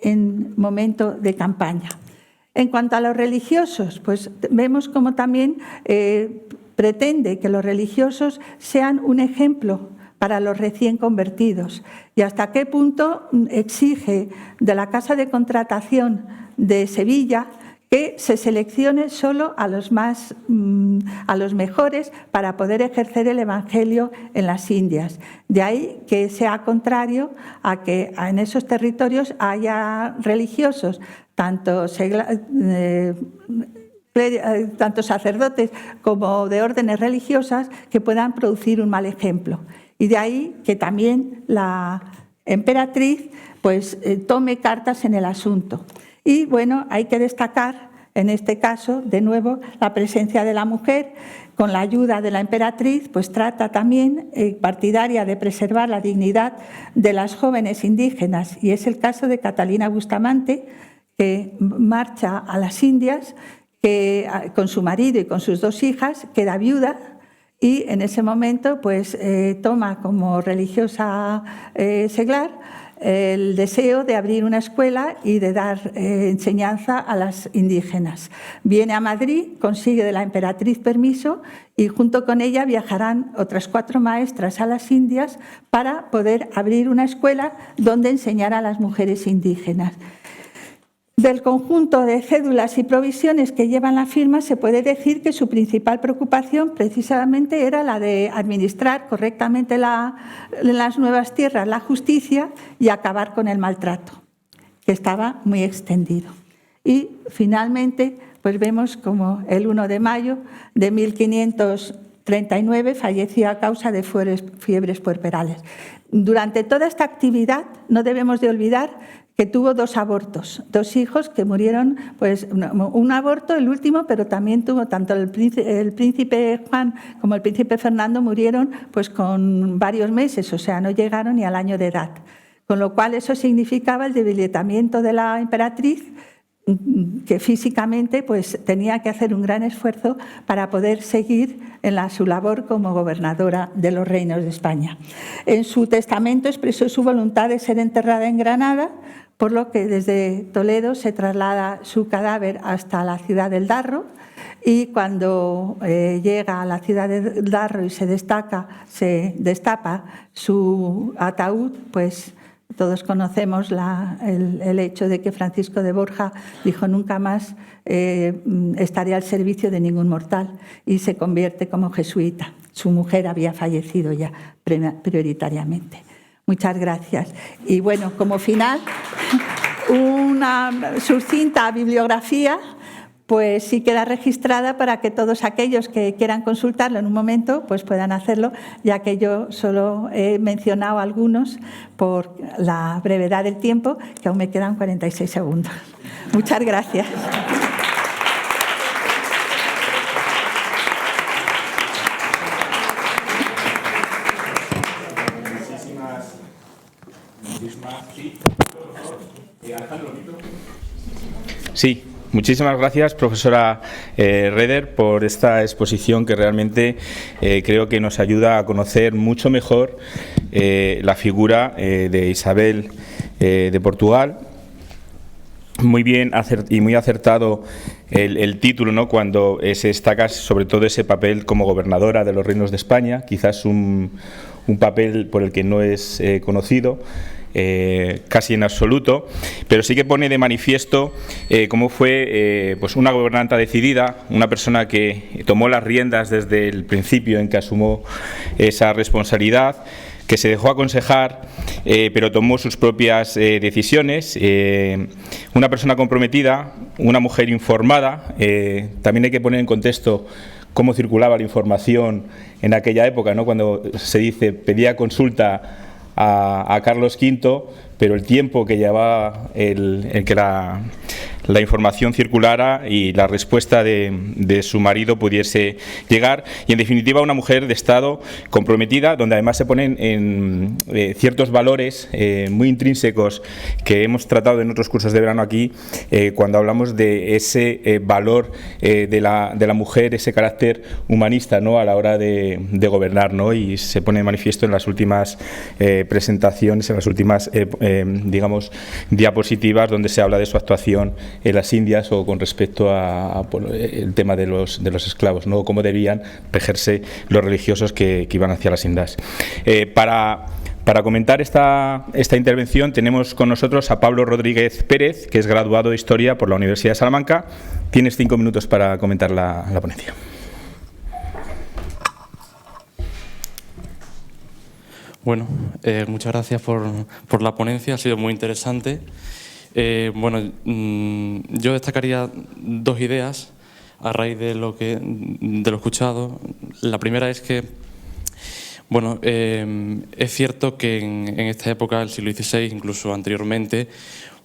en momento de campaña. En cuanto a los religiosos, pues vemos como también pretende que los religiosos sean un ejemplo para los recién convertidos y hasta qué punto exige de la Casa de Contratación de Sevilla que se seleccione solo a los mejores para poder ejercer el Evangelio en las Indias. De ahí que sea contrario a que en esos territorios haya religiosos, tanto sacerdotes como de órdenes religiosas, que puedan producir un mal ejemplo. Y de ahí que también la emperatriz pues, tome cartas en el asunto. Y bueno, hay que destacar en este caso, de nuevo, la presencia de la mujer. Con la ayuda de la emperatriz, pues trata también, partidaria de preservar la dignidad de las jóvenes indígenas. Y es el caso de Catalina Bustamante, que marcha a las Indias con su marido y con sus 2 hijas, queda viuda y en ese momento pues, toma como religiosa seglar el deseo de abrir una escuela y de dar enseñanza a las indígenas. Viene a Madrid, consigue de la emperatriz permiso y junto con ella viajarán otras 4 maestras a las Indias para poder abrir una escuela donde enseñar a las mujeres indígenas. Del conjunto de cédulas y provisiones que llevan la firma, se puede decir que su principal preocupación precisamente era la de administrar correctamente en las nuevas tierras la justicia y acabar con el maltrato, que estaba muy extendido. Y finalmente, pues vemos como el 1 de mayo de 1531 39 falleció a causa de fiebres puerperales. Durante toda esta actividad no debemos de olvidar que tuvo 2 abortos, 2 hijos que murieron, pues un aborto, el último, pero también tuvo tanto el príncipe Juan como el príncipe Fernando murieron pues con varios meses, o sea, no llegaron ni al año de edad. Con lo cual eso significaba el debilitamiento de la emperatriz, que físicamente pues tenía que hacer un gran esfuerzo para poder seguir en su labor como gobernadora de los reinos de España. En su testamento expresó su voluntad de ser enterrada en Granada, por lo que desde Toledo se traslada su cadáver hasta la ciudad del Darro, y cuando llega a la ciudad del Darro y se destapa su ataúd, pues todos conocemos el hecho de que Francisco de Borja dijo: nunca más estaré al servicio de ningún mortal, y se convierte como jesuita. Su mujer había fallecido ya prioritariamente. Muchas gracias. Y bueno, como final, una sucinta bibliografía, pues sí queda registrada para que todos aquellos que quieran consultarlo en un momento pues puedan hacerlo, ya que yo solo he mencionado algunos por la brevedad del tiempo, que aún me quedan 46 segundos. Muchas gracias. Sí. Muchísimas gracias, profesora Reder, por esta exposición que realmente creo que nos ayuda a conocer mucho mejor la figura de Isabel de Portugal. Muy bien y muy acertado el título, ¿no?, cuando se destaca sobre todo ese papel como gobernadora de los reinos de España, quizás un papel por el que no es conocido. Casi en absoluto, pero sí que pone de manifiesto cómo fue pues una gobernanta decidida, una persona que tomó las riendas desde el principio en que asumió esa responsabilidad, que se dejó aconsejar, pero tomó sus propias decisiones, una persona comprometida, una mujer informada. También hay que poner en contexto cómo circulaba la información en aquella época, ¿no?, cuando se dice pedía consulta a Carlos V, pero el tiempo que llevaba el que la información circulara y la respuesta de su marido pudiese llegar, y en definitiva una mujer de Estado comprometida, donde además se ponen en ciertos valores muy intrínsecos que hemos tratado en otros cursos de verano aquí, cuando hablamos de ese valor de la mujer, ese carácter humanista, ¿no?, a la hora de gobernar, ¿no?, y se pone de manifiesto en las últimas presentaciones, en las últimas digamos diapositivas, donde se habla de su actuación en las Indias o con respecto a el tema de los esclavos, ¿no?, cómo debían regerse los religiosos que iban hacia las Indias. Para comentar esta intervención tenemos con nosotros a Pablo Rodríguez Pérez, que es graduado de Historia por la Universidad de Salamanca. Tienes 5 minutos para comentar la ponencia. Bueno, muchas gracias por la ponencia, ha sido muy interesante. Bueno, yo destacaría 2 ideas a raíz de lo escuchado. La primera es que, bueno, es cierto que en esta época del siglo XVI, incluso anteriormente,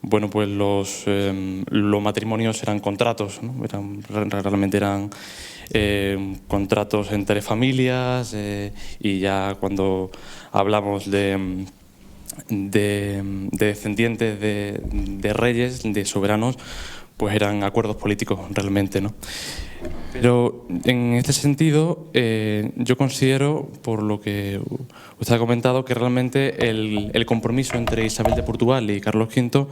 bueno, pues los matrimonios eran contratos, ¿no? Realmente eran contratos entre familias, y ya cuando hablamos de descendientes de reyes, de soberanos, pues eran acuerdos políticos realmente, ¿no? Pero en este sentido, yo considero, por lo que usted ha comentado, que realmente el compromiso entre Isabel de Portugal y Carlos V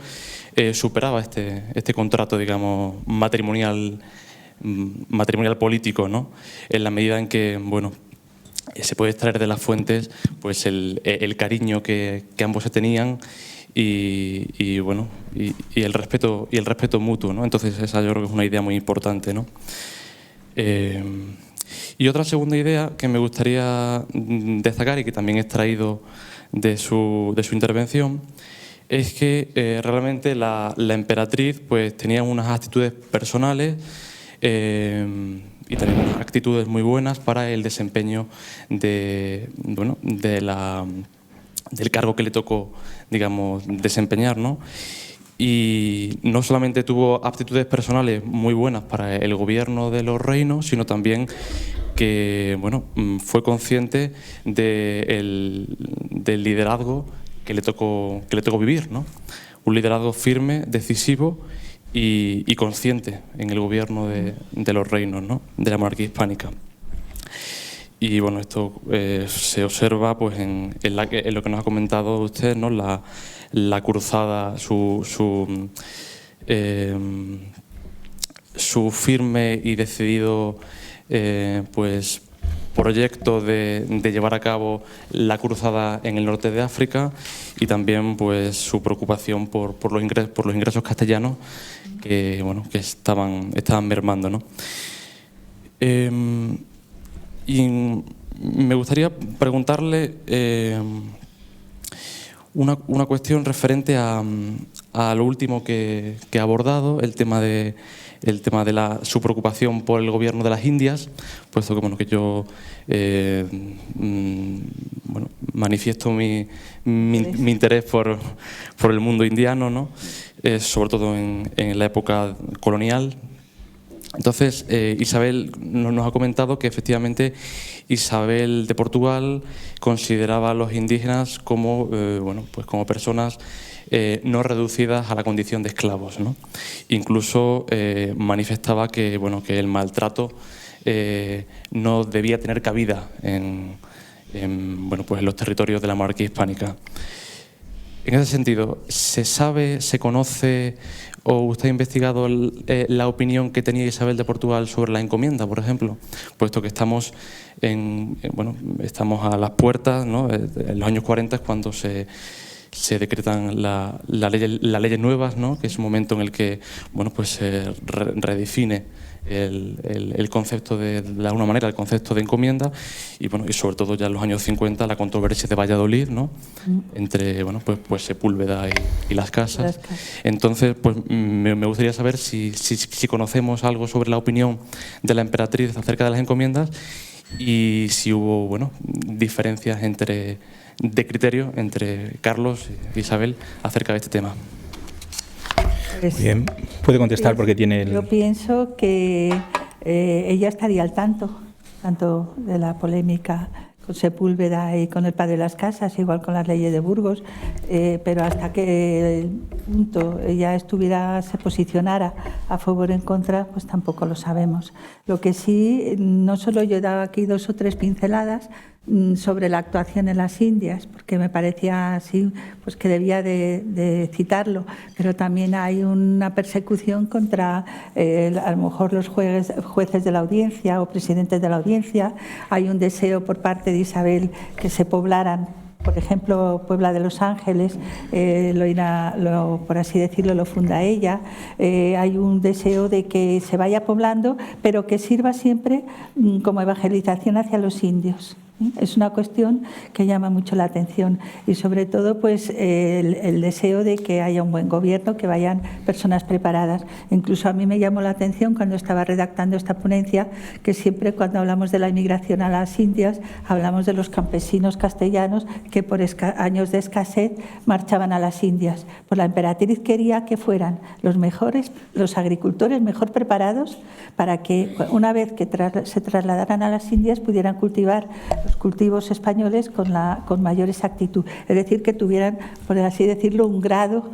superaba este contrato, digamos, matrimonial político, ¿no?, en la medida en que, bueno, se puede extraer de las fuentes pues el cariño que ambos se tenían y bueno, y el respeto mutuo, ¿no? Entonces esa yo creo que es una idea muy importante, ¿no? Y otra segunda idea que me gustaría destacar y que también he extraído de su intervención es que realmente la emperatriz pues tenía unas actitudes personales y tenemos actitudes muy buenas para el desempeño del cargo que le tocó, digamos, desempeñar, ¿no? Y no solamente tuvo aptitudes personales muy buenas para el gobierno de los reinos, sino también que, bueno, fue consciente del liderazgo que le tocó vivir, ¿no? Un liderazgo firme, decisivo y consciente en el gobierno de los reinos, ¿no? De la monarquía hispánica. Y bueno, esto se observa pues en lo que nos ha comentado usted, ¿no? La cruzada, su firme y decidido pues proyecto de llevar a cabo la cruzada en el norte de África, y también pues su preocupación por los ingresos castellanos que, bueno, que estaban mermando, ¿no? Y me gustaría preguntarle una cuestión referente a lo último que ha abordado, el tema de su preocupación por el gobierno de las Indias, puesto que, bueno, que yo manifiesto mi interés por el mundo indiano, ¿no? Sobre todo en la época colonial. Entonces, Isabel nos ha comentado que efectivamente Isabel de Portugal consideraba a los indígenas como, como personas no reducidas a la condición de esclavos, ¿no? Incluso manifestaba que, que el maltrato no debía tener cabida en los territorios de la monarquía hispánica. En ese sentido, ¿se conoce o usted ha investigado la opinión que tenía Isabel de Portugal sobre la encomienda, por ejemplo? Puesto que estamos estamos a las puertas, ¿no? En los años 40 es cuando se decretan las leyes nuevas, ¿no? Que es un momento en el que se redefine el concepto de alguna manera, el concepto de encomienda, y sobre todo ya en los años 50 la controversia de Valladolid, ¿no? Entre Sepúlveda y Las Casas. Entonces, me gustaría saber si conocemos algo sobre la opinión de la emperatriz acerca de las encomiendas y si hubo diferencias de criterio entre Carlos e Isabel acerca de este tema. Bien, puede contestar porque tiene el... Yo pienso que ella estaría al tanto de la polémica con Sepúlveda y con el padre de Las Casas, igual con las leyes de Burgos, pero hasta que punto ella se posicionara a favor o en contra, pues tampoco lo sabemos. Lo que sí, no solo yo he dado aquí 2 o 3 pinceladas sobre la actuación en las Indias, porque me parecía así, pues que debía de citarlo, pero también hay una persecución contra a lo mejor los jueces de la audiencia o presidentes de la audiencia. Hay un deseo por parte de Isabel que se poblaran, por ejemplo, Puebla de Los Ángeles, por así decirlo, lo funda ella. Hay un deseo de que se vaya poblando, pero que sirva siempre como evangelización hacia los indios. Es una cuestión que llama mucho la atención y sobre todo pues el deseo de que haya un buen gobierno, que vayan personas preparadas. Incluso a mí me llamó la atención cuando estaba redactando esta ponencia que siempre cuando hablamos de la inmigración a las Indias hablamos de los campesinos castellanos que por años de escasez marchaban a las Indias. Pues la emperatriz quería que fueran los agricultores mejor preparados para que una vez que se trasladaran a las Indias pudieran cultivar los cultivos españoles con mayor exactitud, es decir, que tuvieran, por así decirlo, un grado,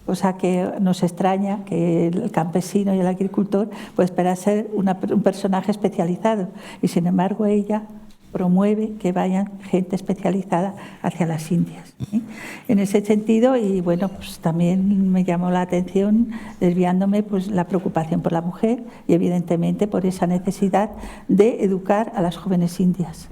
cosa que nos extraña que el campesino y el agricultor pues espera ser un personaje especializado, y sin embargo ella promueve que vayan gente especializada hacia las Indias. En ese sentido, y bueno, pues también me llamó la atención, desviándome, pues la preocupación por la mujer y evidentemente por esa necesidad de educar a las jóvenes indias.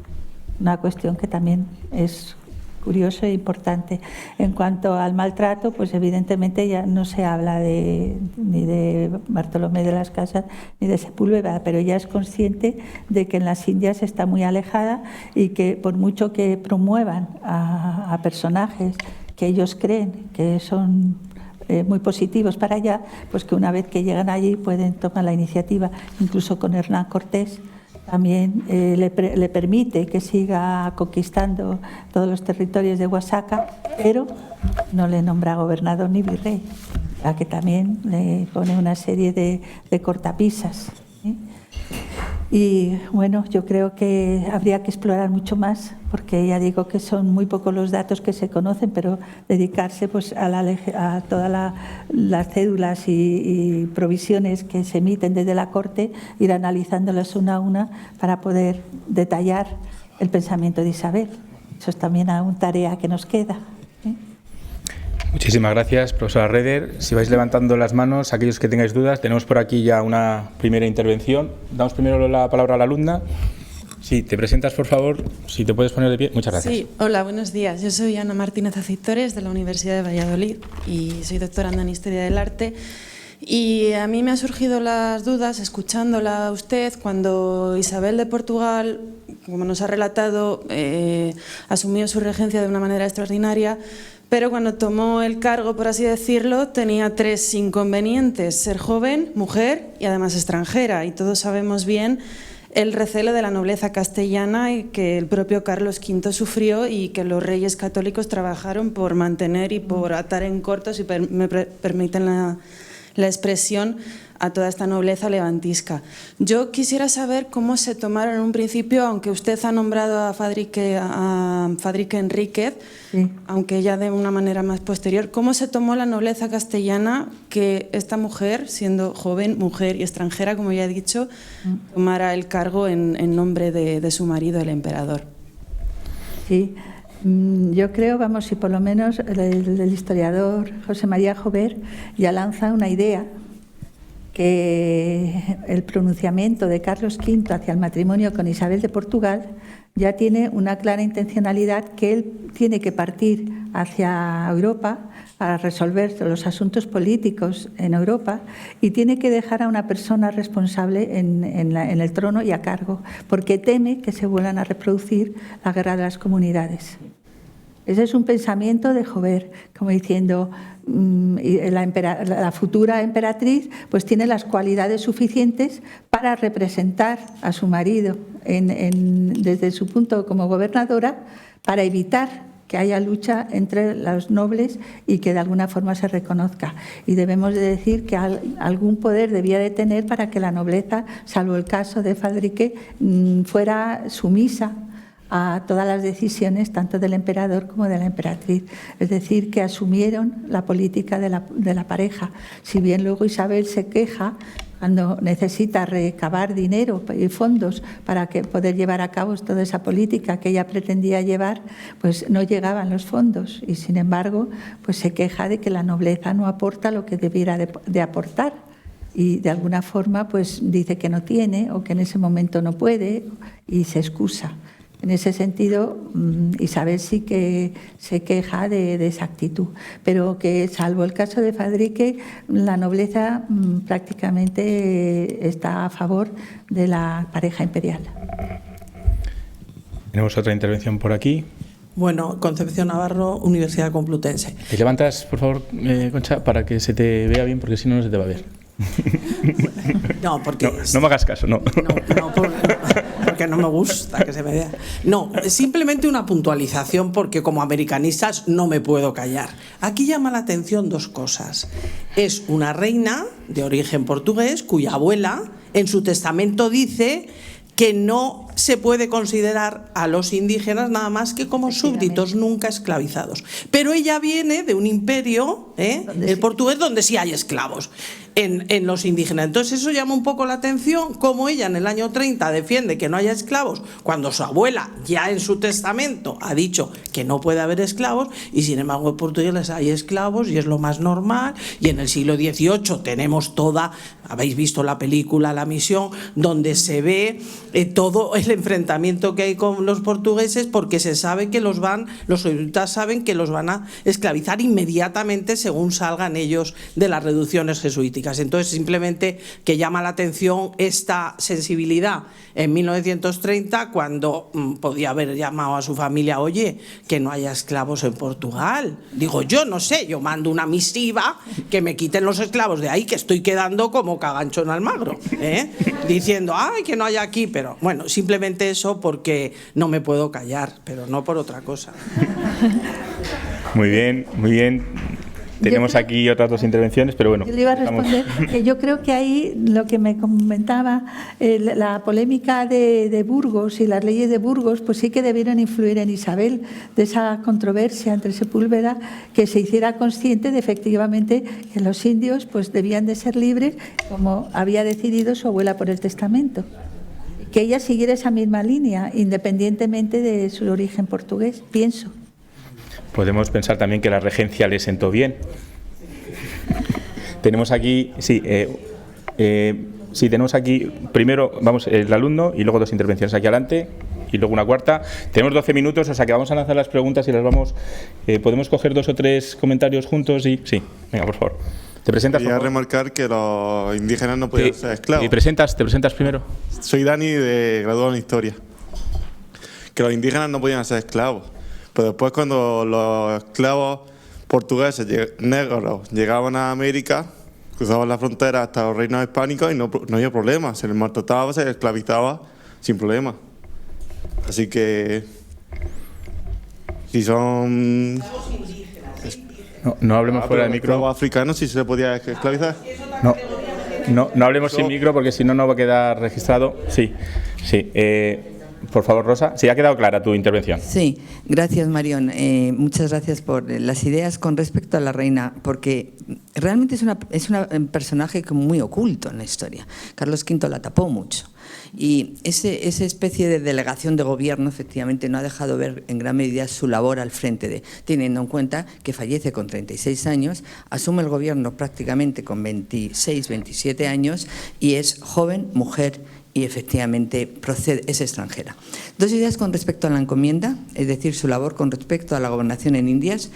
Una cuestión que también es curioso e importante. En cuanto al maltrato, pues evidentemente ya no se habla ni de Bartolomé de Las Casas ni de Sepúlveda, pero ella es consciente de que en las Indias está muy alejada y que por mucho que promuevan a personajes que ellos creen que son muy positivos para allá, pues que una vez que llegan allí pueden tomar la iniciativa. Incluso con Hernán Cortés también le permite que siga conquistando todos los territorios de Oaxaca, pero no le nombra gobernador ni virrey, a que también le pone una serie de cortapisas, ¿sí? Y bueno, yo creo que habría que explorar mucho más, porque ya digo que son muy pocos los datos que se conocen, pero dedicarse pues a todas las cédulas y provisiones que se emiten desde la Corte, ir analizándolas una a una para poder detallar el pensamiento de Isabel. Eso es también una tarea que nos queda, ¿eh? Muchísimas gracias, profesora Reder. Si vais levantando las manos, aquellos que tengáis dudas, tenemos por aquí ya una primera intervención. Damos primero la palabra a la alumna. Sí, te presentas, por favor, si te puedes poner de pie. Muchas gracias. Sí, hola, buenos días. Yo soy Ana Martínez Acitores, de la Universidad de Valladolid, y soy doctoranda en Historia del Arte. Y a mí me han surgido las dudas, escuchándola a usted, cuando Isabel de Portugal, como nos ha relatado, asumió su regencia de una manera extraordinaria, pero cuando tomó el cargo, por así decirlo, tenía 3 inconvenientes: ser joven, mujer y además extranjera. Y todos sabemos bien el recelo de la nobleza castellana y que el propio Carlos V sufrió, y que los reyes católicos trabajaron por mantener y por atar en corto, si me permiten la expresión, a toda esta nobleza levantisca. Yo quisiera saber cómo se tomaron en un principio, aunque usted ha nombrado a Fadrique Enríquez, sí, aunque ya de una manera más posterior, ¿cómo se tomó la nobleza castellana que esta mujer, siendo joven, mujer y extranjera, como ya he dicho, tomara el cargo en nombre de su marido, el emperador? Sí. Yo creo, vamos, si por lo menos el historiador José María Jover ya lanza una idea, que el pronunciamiento de Carlos V hacia el matrimonio con Isabel de Portugal ya tiene una clara intencionalidad, que él tiene que partir hacia Europa para resolver los asuntos políticos en Europa, y tiene que dejar a una persona responsable en el trono y a cargo, porque teme que se vuelvan a reproducir la guerra de las comunidades. Ese es un pensamiento de Jover, como diciendo, la futura emperatriz pues tiene las cualidades suficientes para representar a su marido desde su punto como gobernadora, para evitar que haya lucha entre los nobles y que de alguna forma se reconozca. Y debemos de decir que algún poder debía de tener para que la nobleza, salvo el caso de Fadrique, fuera sumisa a todas las decisiones tanto del emperador como de la emperatriz. Es decir, que asumieron la política de la pareja. Si bien luego Isabel se queja cuando necesita recabar dinero y fondos para poder llevar a cabo toda esa política que ella pretendía llevar, pues no llegaban los fondos, y sin embargo pues se queja de que la nobleza no aporta lo que debiera de aportar, y de alguna forma pues dice que no tiene, o que en ese momento no puede, y se excusa. En ese sentido, Isabel sí que se queja de esa actitud, pero que, salvo el caso de Fadrique, la nobleza prácticamente está a favor de la pareja imperial. Tenemos otra intervención por aquí. Bueno, Concepción Navarro, Universidad Complutense. ¿Te levantas, por favor, Concha, para que se te vea bien, porque si no, no se te va a ver? No, porque... No me hagas caso, no. No, porque no me gusta que se me vea. No, simplemente una puntualización, porque como americanistas no me puedo callar. Aquí llama la atención 2 cosas. Es una reina de origen portugués cuya abuela en su testamento dice que no se puede considerar a los indígenas nada más que como súbditos, nunca esclavizados. Pero ella viene de un imperio, el portugués, donde sí hay esclavos en los indígenas. Entonces eso llama un poco la atención, como ella en el año 30 defiende que no haya esclavos, cuando su abuela ya en su testamento ha dicho que no puede haber esclavos, y sin embargo en portugués hay esclavos y es lo más normal. Y en el siglo XVIII tenemos habéis visto la película La Misión, donde se ve todo el enfrentamiento que hay con los portugueses, porque se sabe que los jesuitas saben que los van a esclavizar inmediatamente según salgan ellos de las reducciones jesuíticas. políticas. Entonces, simplemente que llama la atención esta sensibilidad en 1930, cuando podía haber llamado a su familia, oye, que no haya esclavos en Portugal. Digo, yo no sé, yo mando una misiva que me quiten los esclavos de ahí, que estoy quedando como Cagancho en Almagro, diciendo, ay, que no haya aquí, pero bueno, simplemente eso, porque no me puedo callar, pero no por otra cosa. Muy bien, muy bien. Tenemos aquí otras dos intervenciones, pero bueno. Yo le iba a responder que yo creo que ahí lo que me comentaba, la polémica de Burgos y las leyes de Burgos, pues sí que debieron influir en Isabel, de esa controversia entre Sepúlveda, que se hiciera consciente de efectivamente que los indios pues debían de ser libres, como había decidido su abuela por el testamento. Que ella siguiera esa misma línea, independientemente de su origen portugués, pienso. Podemos pensar también que la regencia le sentó bien. Tenemos aquí, tenemos aquí primero, vamos, el alumno y luego dos intervenciones aquí adelante y luego una cuarta. Tenemos 12 minutos, o sea que vamos a lanzar las preguntas y las vamos. ¿Podemos coger 2 o 3 comentarios juntos? Sí, venga, por favor. ¿Te presentas? Quería remarcar que los indígenas no podían ser esclavos. ¿Te presentas primero? Soy Dani, graduado en Historia. Que los indígenas no podían ser esclavos. Pero después, cuando los esclavos portugueses negros llegaban a América, cruzaban la frontera hasta los reinos hispánicos y no había problema. Se les maltrataba, se les esclavizaba sin problema. Así que, si son... No hablemos fuera del micro. ¿Los africanos sí se les podía esclavizar? No hablemos sin micro porque si no, no va a quedar registrado. Sí. Por favor, Rosa. Sí, ha quedado clara tu intervención. Sí, gracias, Marión. Muchas gracias por las ideas con respecto a la reina, porque realmente es un personaje muy oculto en la historia. Carlos V la tapó mucho. Y esa especie de delegación de gobierno efectivamente no ha dejado ver en gran medida su labor al frente teniendo en cuenta que fallece con 36 años, asume el gobierno prácticamente con 26, 27 años y es joven, mujer y efectivamente es extranjera. 2 ideas con respecto a la encomienda, es decir, su labor con respecto a la gobernación en Indias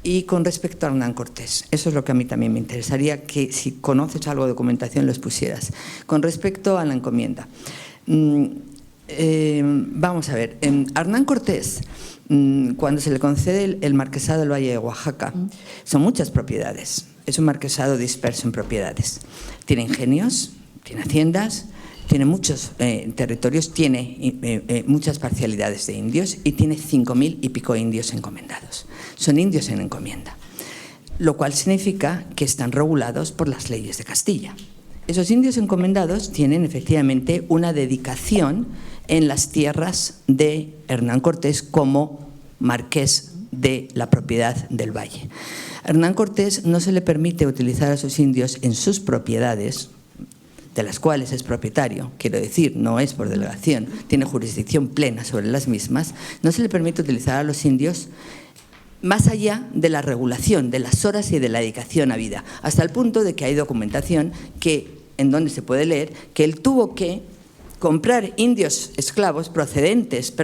y con respecto a Hernán Cortés. Eso es lo que a mí también me interesaría, que si conoces algo de documentación lo expusieras. Con respecto a la encomienda, vamos a ver, Hernán Cortés, cuando se le concede el marquesado del Valle de Oaxaca, son muchas propiedades, es un marquesado disperso en propiedades. Tiene ingenios, tiene haciendas, tiene muchos territorios, tiene muchas parcialidades de indios y tiene 5.000 y pico indios encomendados. Son indios en encomienda, lo cual significa que están regulados por las leyes de Castilla. Esos indios encomendados tienen efectivamente una dedicación en las tierras de Hernán Cortés como marqués de la propiedad del valle. A Hernán Cortés no se le permite utilizar a sus indios en sus propiedades, de las cuales es propietario, quiero decir, no es por delegación, tiene jurisdicción plena sobre las mismas, no se le permite utilizar a los indios más allá de la regulación de las horas y de la dedicación a vida, hasta el punto de que hay documentación en donde se puede leer que él tuvo que comprar negros esclavos procedentes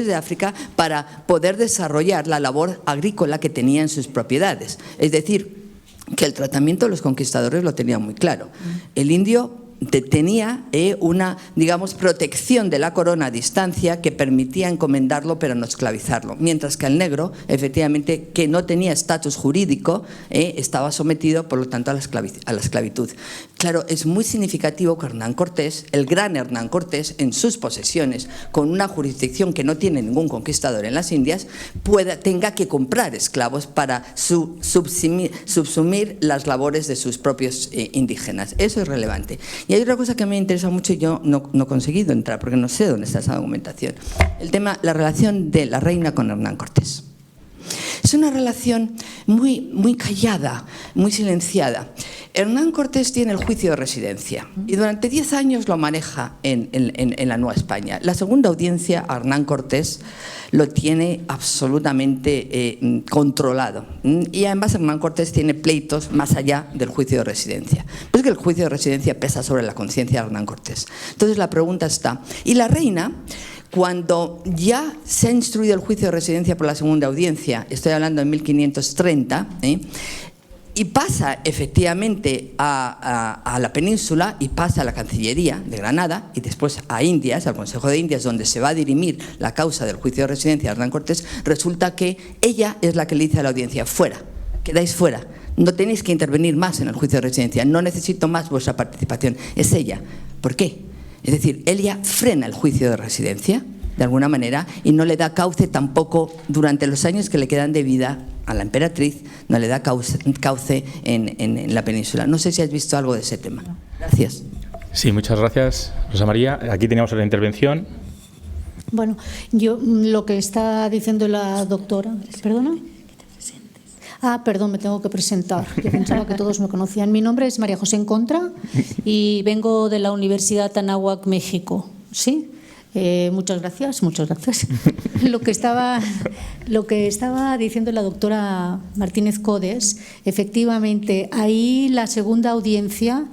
de África para poder desarrollar la labor agrícola que tenía en sus propiedades. Es decir, que el tratamiento de los conquistadores lo tenía muy claro. El indio tenía una, digamos, protección de la corona a distancia que permitía encomendarlo pero no esclavizarlo, mientras que el negro, efectivamente, que no tenía estatus jurídico, estaba sometido, por lo tanto, a la esclavitud. Claro, es muy significativo que Hernán Cortés, el gran Hernán Cortés, en sus posesiones, con una jurisdicción que no tiene ningún conquistador en las Indias, tenga que comprar esclavos para subsumir las labores de sus propios indígenas. Eso es relevante. Y hay otra cosa que me interesa mucho y yo no he conseguido entrar porque no sé dónde está esa documentación. El tema, la relación de la reina con Hernán Cortés. Es una relación muy callada, muy silenciada. Hernán Cortés tiene el juicio de residencia y durante 10 años lo maneja en la Nueva España. La segunda audiencia a Hernán Cortés lo tiene absolutamente controlado. Y además Hernán Cortés tiene pleitos más allá del juicio de residencia. Pues que el juicio de residencia pesa sobre la conciencia de Hernán Cortés. Entonces la pregunta está, ¿y la reina? Cuando ya se ha instruido el juicio de residencia por la segunda audiencia, estoy hablando de 1530, y pasa efectivamente a la península y pasa a la Cancillería de Granada y después a Indias, al Consejo de Indias, donde se va a dirimir la causa del juicio de residencia de Hernán Cortés, resulta que ella es la que le dice a la audiencia: fuera, quedáis fuera, no tenéis que intervenir más en el juicio de residencia, no necesito más vuestra participación. Es ella. ¿Por qué? Es decir, ella frena el juicio de residencia de alguna manera y no le da cauce tampoco durante los años que le quedan de vida a la emperatriz, no le da cauce en la península. No sé si has visto algo de ese tema. Gracias. Sí, muchas gracias, Rosa María. Aquí teníamos otra intervención. Bueno, yo lo que está diciendo la doctora... ¿Perdona? Perdón, me tengo que presentar. Yo pensaba que todos me conocían. Mi nombre es María José Encontra y vengo de la Universidad Anáhuac, México. ¿Sí? Muchas gracias, muchas gracias. Lo que estaba diciendo la doctora Martínez Codes, efectivamente, ahí la segunda audiencia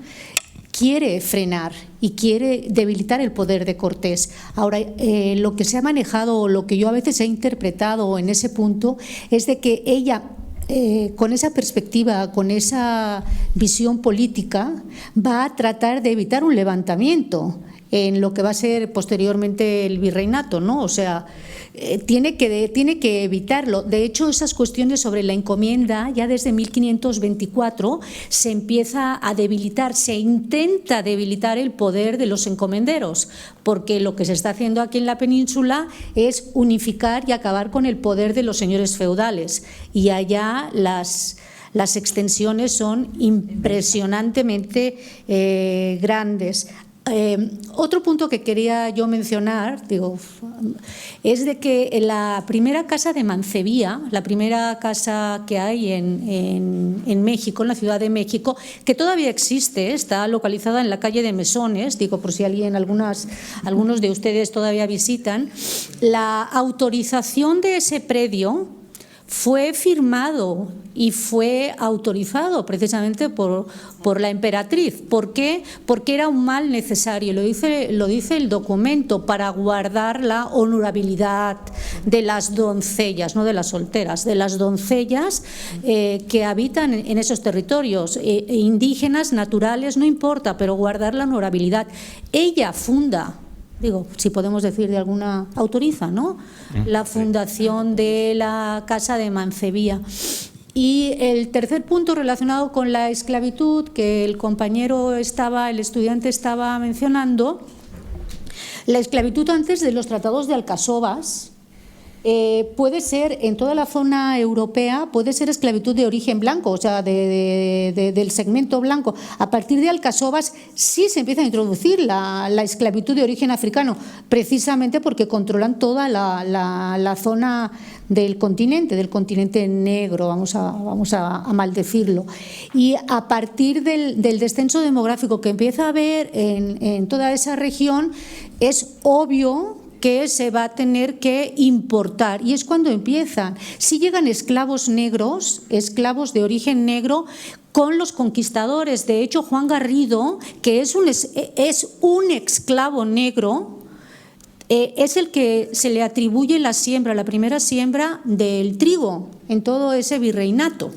quiere frenar y quiere debilitar el poder de Cortés. Ahora, lo que se ha manejado o lo que yo a veces he interpretado en ese punto es de que ella, con esa perspectiva, con esa visión política, va a tratar de evitar un levantamiento en lo que va a ser posteriormente el virreinato, ¿no? O sea, tiene que evitarlo. De hecho, esas cuestiones sobre la encomienda, ya desde 1524 se empieza a debilitar, se intenta debilitar el poder de los encomenderos, porque lo que se está haciendo aquí en la península es unificar y acabar con el poder de los señores feudales. Y allá las extensiones son impresionantemente grandes. Otro punto que quería yo mencionar, es de que en la primera casa de Mancebía, la primera casa que hay en México, en la Ciudad de México, que todavía existe, está localizada en la calle de Mesones, por si algunos de ustedes todavía visitan, la autorización de ese predio fue firmado y fue autorizado precisamente por la emperatriz. ¿Por qué? Porque era un mal necesario, lo dice el documento, para guardar la honorabilidad de las doncellas, no de las solteras, de las doncellas que habitan en esos territorios, indígenas, naturales, no importa, pero guardar la honorabilidad. Ella funda, si podemos decir de alguna, autoriza, ¿no?, la fundación de la Casa de Mancebía. Y el tercer punto relacionado con la esclavitud que el estudiante estaba mencionando, la esclavitud antes de los tratados de Alcasovas, puede ser en toda la zona europea, puede ser esclavitud de origen blanco, o sea, del segmento blanco. A partir de Alcasovas sí se empieza a introducir la esclavitud de origen africano, precisamente porque controlan toda la zona del continente negro, vamos a maldecirlo. Y a partir del descenso demográfico que empieza a haber en toda esa región, es obvio que se va a tener que importar, y es cuando empiezan. Si llegan esclavos negros, esclavos de origen negro, con los conquistadores. De hecho, Juan Garrido, que es un esclavo negro, es el que se le atribuye la primera siembra del trigo en todo ese virreinato.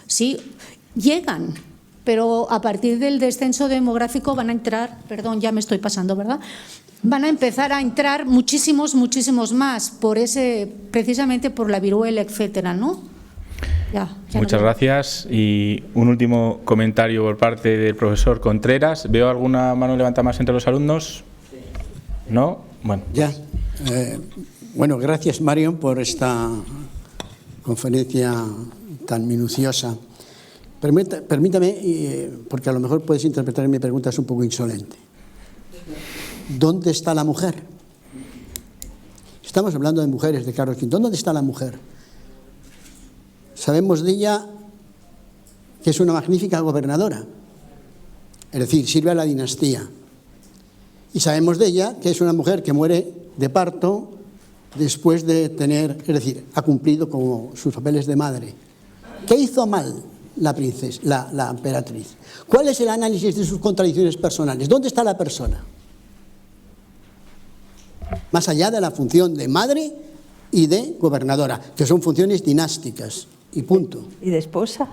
¿Sí? Llegan, pero a partir del descenso demográfico van a entrar, perdón, ya me estoy pasando, ¿verdad?, van a empezar a entrar muchísimos más, precisamente por la viruela, etcétera, ¿no? Muchas gracias. Y un último comentario por parte del profesor Contreras. ¿Veo alguna mano levantada más entre los alumnos? ¿No? Bueno. Ya. Bueno, gracias, Marion, por esta conferencia tan minuciosa. Permítame, porque a lo mejor puedes interpretar mi pregunta, es un poco insolente. ¿Dónde está la mujer? Estamos hablando de mujeres de Carlos V. ¿Dónde está la mujer? Sabemos de ella que es una magnífica gobernadora, es decir, sirve a la dinastía. Y sabemos de ella que es una mujer que muere de parto después de tener, es decir, ha cumplido como sus papeles de madre. ¿Qué hizo mal la emperatriz? ¿Cuál es el análisis de sus contradicciones personales? ¿Dónde está la persona? Más allá de la función de madre y de gobernadora, que son funciones dinásticas, y punto. ¿Y de esposa?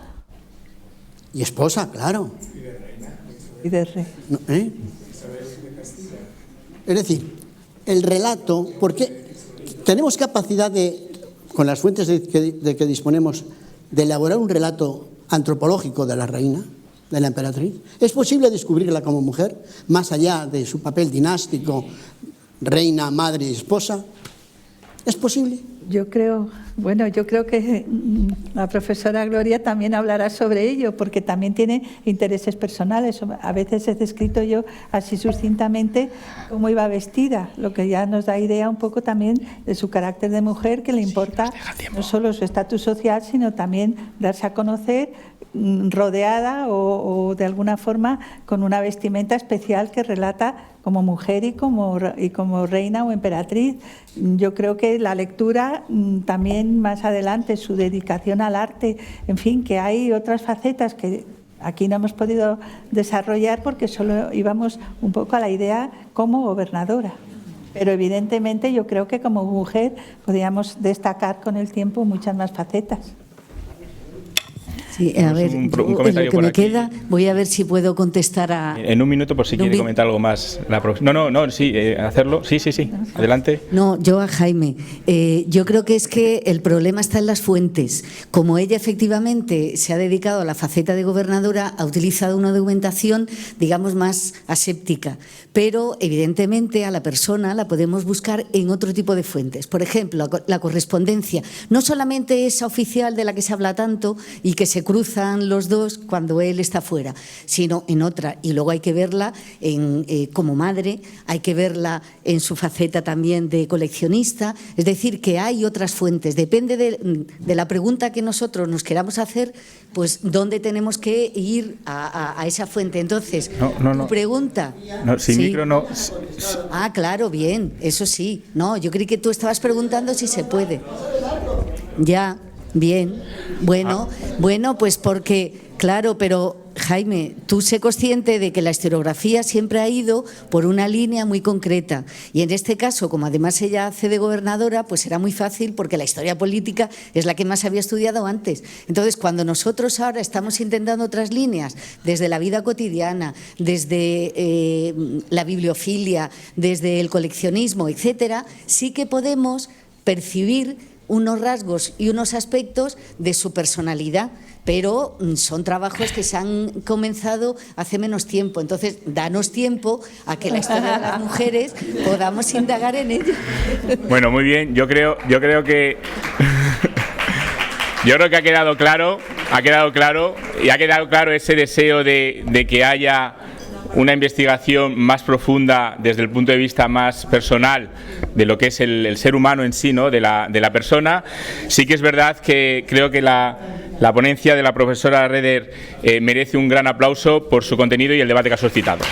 Y esposa, claro. Y de rey. No, ¿eh? Es decir, el relato, porque tenemos capacidad de, con las fuentes de que disponemos, de elaborar un relato antropológico de la reina, de la emperatriz. ¿Es posible descubrirla como mujer, más allá de su papel dinástico, reina, madre y esposa? ¿Es posible? Yo creo que la profesora Gloria también hablará sobre ello, porque también tiene intereses personales. A veces he descrito yo así sucintamente cómo iba vestida, lo que ya nos da idea un poco también de su carácter de mujer, que le importa no solo su estatus social, sino también darse a conocer rodeada o de alguna forma con una vestimenta especial que relata como mujer y como reina o emperatriz. Yo creo que la lectura también más adelante, su dedicación al arte, en fin, que hay otras facetas que aquí no hemos podido desarrollar porque solo íbamos un poco a la idea como gobernadora. Pero evidentemente yo creo que como mujer podríamos destacar con el tiempo muchas más facetas. Sí, a ver, en lo que me queda, voy a ver si puedo contestar a... En un minuto, por si quiere comentar algo más. Hacerlo. Sí, adelante. No, yo a Jaime. Yo creo que es que el problema está en las fuentes. Como ella efectivamente se ha dedicado a la faceta de gobernadora, ha utilizado una documentación, digamos, más aséptica. Pero, evidentemente, a la persona la podemos buscar en otro tipo de fuentes. Por ejemplo, la correspondencia. No solamente esa oficial de la que se habla tanto y que se cruzan los dos cuando él está fuera, sino en otra. Y luego hay que verla como madre, hay que verla en su faceta también de coleccionista. Es decir, que hay otras fuentes. Depende de la pregunta que nosotros nos queramos hacer, pues dónde tenemos que ir a esa fuente. Entonces, tu pregunta... No, sin micro no... Ah, claro, bien, eso sí. No, yo creí que tú estabas preguntando si se puede. Ya... Bien, bueno, pues porque, claro, pero Jaime, tú sé consciente de que la historiografía siempre ha ido por una línea muy concreta y en este caso, como además ella hace de gobernadora, pues era muy fácil porque la historia política es la que más había estudiado antes. Entonces, cuando nosotros ahora estamos intentando otras líneas, desde la vida cotidiana, desde la bibliofilia, desde el coleccionismo, etcétera, sí que podemos percibir unos rasgos y unos aspectos de su personalidad, pero son trabajos que se han comenzado hace menos tiempo. Entonces, danos tiempo a que la historia de las mujeres podamos indagar en ello. Bueno, muy bien. Yo creo que ha quedado claro y ha quedado claro ese deseo de que haya una investigación más profunda desde el punto de vista más personal de lo que es el ser humano en sí, ¿no? de la persona. Sí que es verdad que creo que la ponencia de la profesora Reder merece un gran aplauso por su contenido y el debate que ha suscitado.